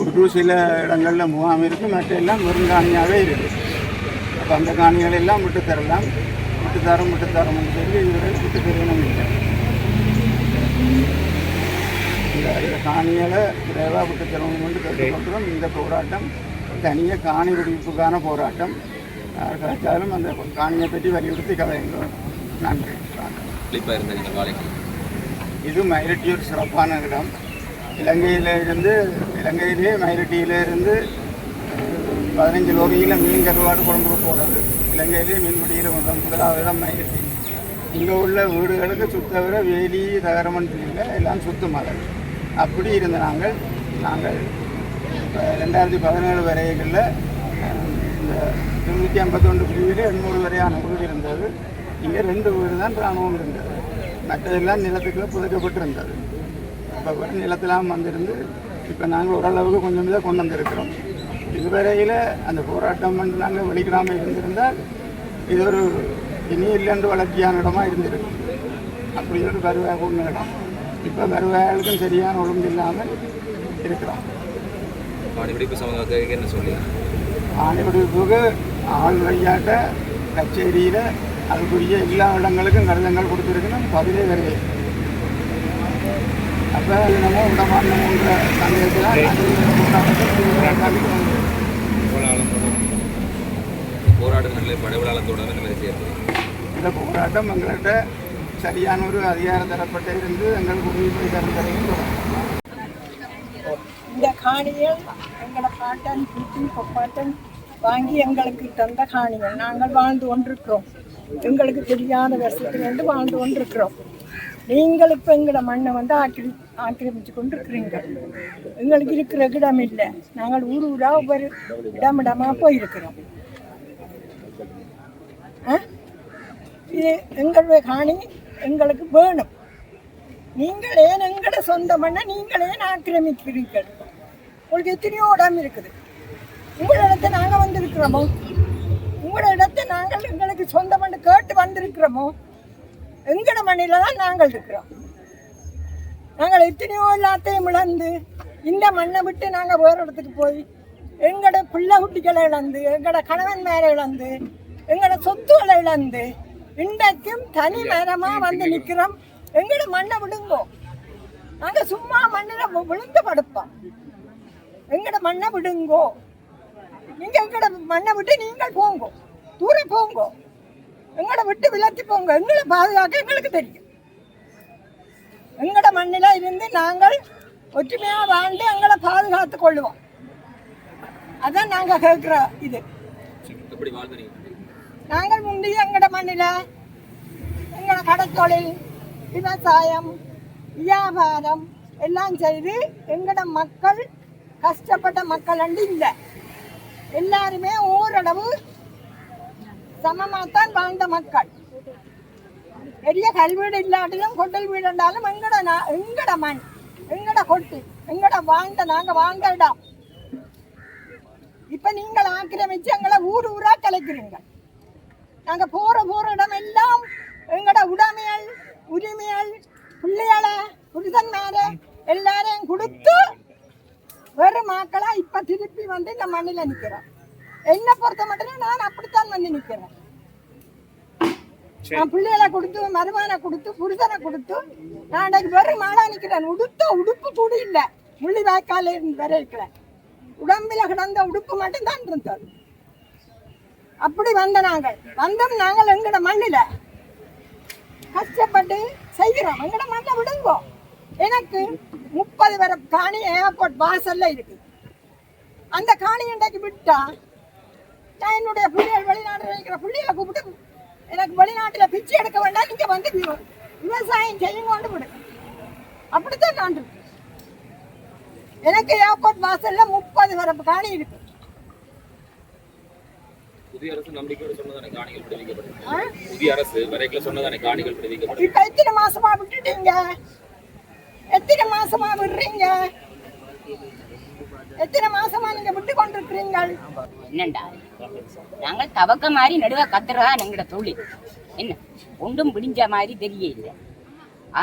ஒரு சில இடங்களில் முகாம் இருக்குது, மற்ற எல்லாம் வெறுங்காணியாகவே இருக்குது. அப்போ அந்த காணிகளை எல்லாம் விட்டு தரலாம், விட்டு தரோம்னு சொல்லி இதுவரை விட்டு தரணும் இல்லை. இந்த காணிகளை விரைவாக விட்டு தரணும்னு கேட்டுக்கொள்கிறோம். இந்த போராட்டம் தனியாக காணி விடுவிப்புக்கான போராட்டம். கிடைச்சாலும் அந்த காணியை பற்றி வலியுறுத்தி கதைங்களோம். நன்றி. இது மயிலட்டி ஒரு சிறப்பான இடம். இலங்கையிலே மயிலட்டியிலிருந்து 15 லோரியில் மீன் கருவாடு குழம்புக்கு போகிறது. இலங்கையிலே மீன்பிடியில் முதலாவது இடம் மயிலட்டி. இங்கே உள்ள வீடுகளுக்கு சுத்தவிர வேலி தகரமன் இல்லை, எல்லாம் சுத்தமாக. அப்படி இருந்த நாங்கள் 2017 வரைகளில் இந்த 251 பிரிவில் 800 வரையான வீடு இருந்தது. இங்கே 2 வீடு தான் இராணுவம் இருந்தது, மற்றதெல்லாம் நிலத்துக்குள்ளே புதைக்கப்பட்டிருந்தது. இப்போ நிலத்தெல்லாம் வந்திருந்து இப்போ நாங்கள் ஓரளவுக்கு கொஞ்சம் இதாக கொண்டு வந்திருக்கிறோம். இதுவரையில் அந்த போராட்டம் வந்து நாங்கள் வெளிக்கிடாமல் இருந்திருந்தால் இது ஒரு இனி இல்லைன்று வளர்ச்சியான இடமா இருந்திருக்கு. அப்படி ஒரு வருவாய் ஒன்று இடம். இப்போ வருவாய்களுக்கும் சரியான ஒழுங்கு இல்லாமல் இருக்கிறோம். ஆணைப்பிடிப்பு சம்பந்தமாக என்ன சொல்லி ஆணைப்பிடிப்புக்கு ஆள் வழியாட்ட கச்சேரியில் அதுக்குரிய எல்லா இடங்களுக்கும் கடிதங்கள் கொடுத்துருக்கணும், பதிலே வருது. அப்போ நம்ம விடமாட்டோம்ன்ற சந்தேகத்தில் இந்த போராட்டம் எங்கள்கிட்ட சரியான ஒரு அதிகாரம் தரப்பட்ட இருந்து எங்களுக்கு உரிமை தரத்தையும் இந்த காணிகள் எங்களை பாட்டன் குட்டி பொப்பாட்டன் வாங்கி எங்களுக்கு தந்த காணிகள். நாங்கள் வாழ்ந்து கொண்டிருக்கிறோம், எங்களுக்கு தெரியாத வருஷத்துலேருந்து வாழ்ந்து கொண்டிருக்கிறோம். நீங்கள் இப்போ எங்களோட மண்ணை வந்து ஆக்கிரமிச்சு கொண்டிருக்கிறீங்க. எங்களுக்கு இருக்கிற இடம் இல்லை, நாங்கள் ஊர் ஊராக ஒவ்வொரு இடமிடமாக போயிருக்கிறோம். இது எங்களுடைய காணி எங்களுக்கு வேணும். நீங்கள் ஏன் எங்களோட சொந்த மண்ணை நீங்கள் ஏன் ஆக்கிரமிக்கிறீர்கள்? உங்களுக்கு எத்தனையோ இடம் இருக்குது. உங்களோட இடத்தை நாங்கள் வந்திருக்கிறோமோ? உங்களோட இடத்தை நாங்கள் எங்களுக்கு சொந்த மண்ணு கேட்டு வந்திருக்கிறோமோ? எங்களோட மண்ணில் தான் நாங்கள் இருக்கிறோம். நாங்கள் எத்தனையோ எல்லாத்தையும் இழந்து இந்த மண்ணை விட்டு நாங்கள் வேறு இடத்துக்கு போய் எங்களோட பிள்ளை குட்டிகளை இழந்து, எங்களோட கணவன் மேலே இழந்து, எங்களோட சொத்துக்களை இழந்து இன்றைக்கும் தனி மரமாக வந்து நிற்கிறோம். எங்களோட மண்ணை விடுங்கோ. நாங்கள் சும்மா மண்ணில் விழுந்து படுப்போம். எங்களோட மண்ணை விடுங்கோ. நீங்கள் எங்களோட மண்ணை விட்டு நீங்கள் போங்கோ, தூரம் போங்கோ. எங்களை விட்டு விலத்தி போங்க. எங்களை பாதுகாக்க எங்களுக்கு தெரியும். எங்களோட மண்ணில் இருந்து நாங்கள் ஒற்றுமையாக வாழ்ந்து எங்களை பாதுகாத்து கொள்ளுவோம். அதான் நாங்கள் கேட்குற இது. நாங்கள் முந்தைய எங்களோட மண்ணில் எங்களோட கடத்தொழில், விவசாயம், வியாபாரம் எல்லாம் செய்து எங்களோட மக்கள் கஷ்டப்பட்ட மக்கள் அண்டு இல்லை. எல்லாருமே ஓரளவு சமமாகத்தான் வாழ்ந்த மக்கள். பெரிய கல்வீடு இல்லாட்டிலும் கொட்டல் வீடு இருந்தாலும் எங்கட மண், எங்கட கொட்டு, எங்கட வாழ்ந்த நாங்கள் வாழ்ந்த இடம். இப்ப நீங்கள் ஆக்கிரமிச்சு எங்களை ஊர் ஊரா கலைக்கிறீங்க. நாங்க போற இடம் எல்லாம் எங்கட உடைமைகள், உரிமைகள், பிள்ளைகளை, புருஷன் மேல எல்லாரையும் கொடுத்து வெறும் மக்களா இப்ப திருப்பி வந்து இந்த மண்ணில நிக்கிறோம். என்ன பொறுத்த மட்டும் நான் அப்படித்தான் வந்து நிக்கிறேன். நான் பிள்ளைகளை கொடுத்து, மருமகனை கொடுத்து, புருஷனை கொடுத்து நான் வெறும் மாடா நிக்கிறேன். உடுத்த உடுப்பு கூட இல்லை. முள்ளி வாய்க்கால இருந்து வர இருக்கிறேன். உடம்பில கிடந்த உடுப்பு மட்டும் தான் இருந்தது. அப்படி வந்த நாங்கள் எங்கட மண்ணில கஷ்டப்பட்டு செய்கிறோம். எங்கட மண்ணை விடுங்கோ. எனக்கு 30 வரை காணி ஏர்போர்ட் வாசல்ல இருக்கு. அந்த காணி இன்றைக்கு விட்டா நான் என்னுடைய பிள்ளைகள் வெளிநாட்டில் இருக்கிற பிள்ளைகளை கூப்பிட்டு எனக்கு வெளிநாட்டில் பிச்சை எடுக்க வேண்டாம், நீங்க வந்து விவசாயம் செய்யுங்கொண்டு விடு. அப்படித்தான் நான் இருக்கேன். எனக்கு ஏர்போர்ட் வாசல்ல 30 வரை காணி இருக்கு. புதிய அரசு நம்பிக்கையோடு சொன்னதானே காணிகள் விடுவிக்கப்பட்டது. புதிய அரசு வரைக்கும் சொன்னதானே காணிகள் விடுவிக்கப்பட்டது. இப்ப எத்தனை மாசமா விட்டுட்டீங்க? எத்தனை மாசமா விடுறீங்க? எத்தனை மாசமா நீங்க விட்டு கொண்டிருக்கிறீங்கள்? என்னண்டா நாங்கள் தவக்க மாதிரி நடுவ கத்துறதா எங்கட தொழில். என்ன ஒன்றும் பிடிஞ்ச மாதிரி தெரியல.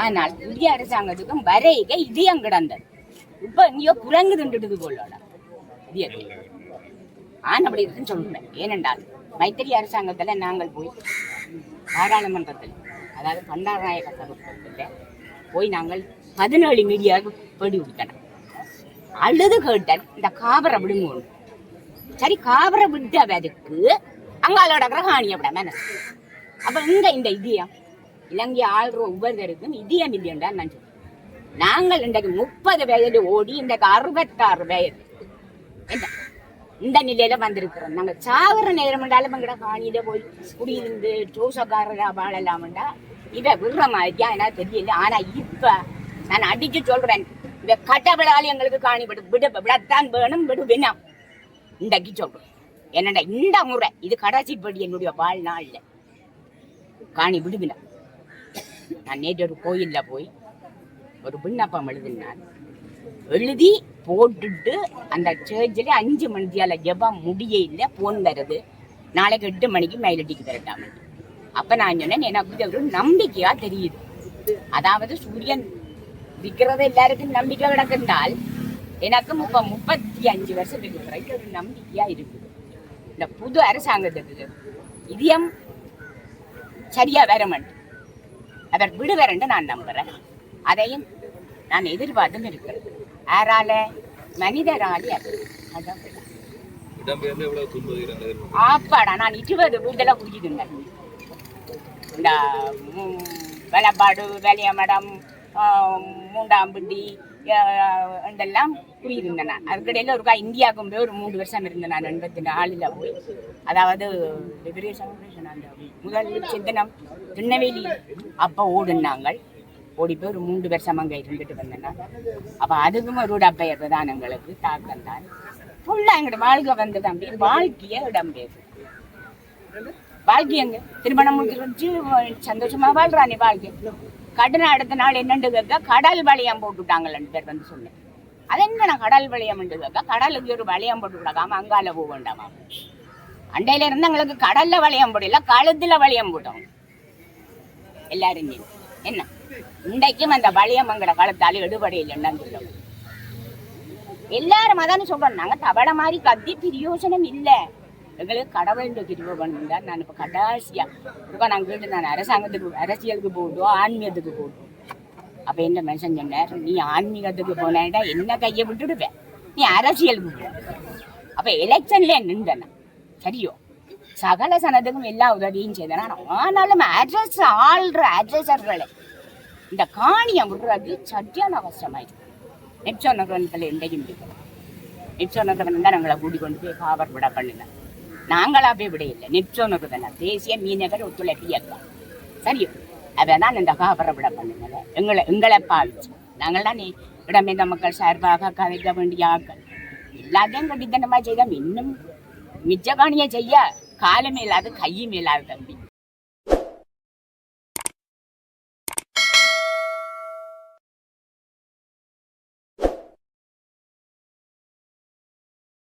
ஆனால் புதிய அரசாங்கத்துக்கும் வரைக இதயம் கிடந்தது. இப்ப எங்கேயோ குரங்கு திண்டுடுது போலோட இதய. அப்படி இருக்குன்னு சொல்றேன். ஏனென்றால் மைத்திரி அரசாங்கத்துல நாங்கள் போய் பாராளுமன்றத்தில், அதாவது பண்டாரநாயக சபையில் போய் நாங்கள் 17 மீடியாவுக்கு பேடி விட்டோம். அழுது கேட்டேன், இந்த காபரை விடுங்க. சரி, காபரை விட்டதுக்கு அங்காலோட கிரகாணி அப்பட மனசு. அப்ப இங்க இந்த இதயம் இலங்கை ஆள்ற ஒவ்வொருத்தருக்கும் இதயம் இல்லையா நான் சொல்றேன். நாங்கள் இன்றைக்கு 30 வயது ஓடி இன்றைக்கு 66 வயது என்ன இந்த நிலையில வந்திருக்கிறோம். நாங்க சாகுற நேரம் என்றாலும் எங்கட காணியில போய் குடியிருந்து ஜோசக்காரரா வாழலாம்டா இவ விடுற மாதிரியா என்ன தெரியல. ஆனா இப்ப நான் அடிச்சு சொல்றேன், இவ கட்டவிடாலும் எங்களுக்கு காணி விடத்தான் வேணும், விடுவேணும் இன்றைக்கு சொல்றேன். என்னடா இந்த முறை இது கடைசிப்படி என்னுடைய வாழ்நாள்ல காணி விடுவினா. நான் நேற்று ஒரு கோயில்ல போய் ஒரு விண்ணப்பம் எழுதினான். எழுதி போட்டுட்டு அந்த சேர்ச்சில் 5 மணித்தியால ஜெபம் முடிய இல்லை, போன் வருது நாளைக்கு 8 மணிக்கு மயிலட்டிக்கு வரட்டாம. அப்ப நான் சொன்னேன், எனக்கு ஒரு நம்பிக்கையா தெரியுது. அதாவது சூரியன் விற்கிறது எல்லாருக்கும் நம்பிக்கை கிடக்குன்றால் எனக்கு 35 வருஷத்துக்கு பிறகு ஒரு நம்பிக்கையா இருக்குது. இந்த புது அரசாங்கத்துக்கு இதயம் சரியா வரமன் அவர் விடுவார் நான் நம்புறேன். அதையும் நான் எதிர்பார்த்தும் இருக்கிறேன். யாரால? மனிதராலி. ஆப்பாடா நான் 20 வீட்டெல்லாம் குடிக்குதுங்க. இந்த வெளப்பாடு, வேலையமடம், மூண்டாம்பிண்டி இதெல்லாம் குடியிருந்தேன் நான். அதுக்கிடையில ஒருக்கா இந்தியாவுக்கும் போய் ஒரு 3 வருஷம் இருந்தேன் நான் 84 போய். அதாவது அந்த முதல் சிந்தனம் திருநெல்வேலி அப்போ ஓடுனாங்க. ஓடி போய் ஒரு 3 வருஷம் அங்கே இருந்துட்டு வந்தேன்னா அப்போ அதுக்கும் ஒரு இடம்பெயர்வு தான் எங்களுக்கு தாக்கம் தான். ஃபுல்லாக எங்களோட வாழ்க்கை வந்து தம்பி வாழ்க்கைய இடம்பெயர்வு. வாழ்க்கை எங்க திருமணம் முடிச்சு சந்தோஷமா வாழ்றானே வாழ்க்கை. கடனை அடுத்த நாள் என்னண்டு கேட்க கடல் வளையம் போட்டுட்டாங்கன்னு பேர் வந்து சொன்னேன். அது என்ன கடல் வளையம் கேட்க கடலுக்கு ஒரு வளையம் போட்டு விடாம அங்கால போக வேண்டாமா? அண்டையில இருந்து எங்களுக்கு கடல்ல வளையம் போடல, கழுத்துல வளையம் போட்டோம் எல்லாரும். என்ன இன்றைக்கும் அந்த வளையம் எங்கட காலத்தால எடுபடை இல்லைன்னு சொல்லுவோம் எல்லாரும். அதானே சொல்றோம், நாங்க தவளை மாதிரி கத்தி பிரியோசனம் இல்லை. எங்களுக்கு கடவுள் கிருபை பண்ணுங்க. நான் இப்ப கடைசியா நான் அரசாங்கத்துக்கு அரசியலுக்கு போட்டோம், ஆன்மீகத்துக்கு போட்டோம். அப்ப என்ன மனுஷன் சொன்னார், நீ ஆன்மீகத்துக்கு போனேன்டா என்ன கையை விட்டுடுவேன், நீ அரசியலுக்கு போ. அப்ப எலெக்ஷன்ல நின்றன சரியோ, சகல சனத்துக்கும் எல்லா உதவியும் செய்தனா. ஆனாலும் அட்ரஸ் ஆள்ற அட்ரஸர்களை இந்த காணியை விடுறது சட்டியான கஷ்டமாயிருக்கு. நெப்சோ நகரத்தில் எந்தையும் இருக்கிறோம். நெப்சோ நகரம் தான் எங்களை கூட்டிக் கொண்டு போய் காவர் விட பண்ணுங்க. நாங்களா போய் விட இல்லை, நெப்சோ நகரம் தேசிய மீனவர் ஒத்துழைப்பு இயக்கம் சரியோ. அதான் இந்த காவரை விட பண்ணுங்க. எங்களை பாவிச்சு நாங்கள் தான் இடமேந்த மக்கள் சார்பாக கதைக்க வேண்டிய ஆக்கள் எல்லாத்தையும் கட்டித்தனமா செய்தோம். இன்னும் மிச்ச காணியை செய்ய காலமே இல்லாது கையும் இல்லாது தம்பி.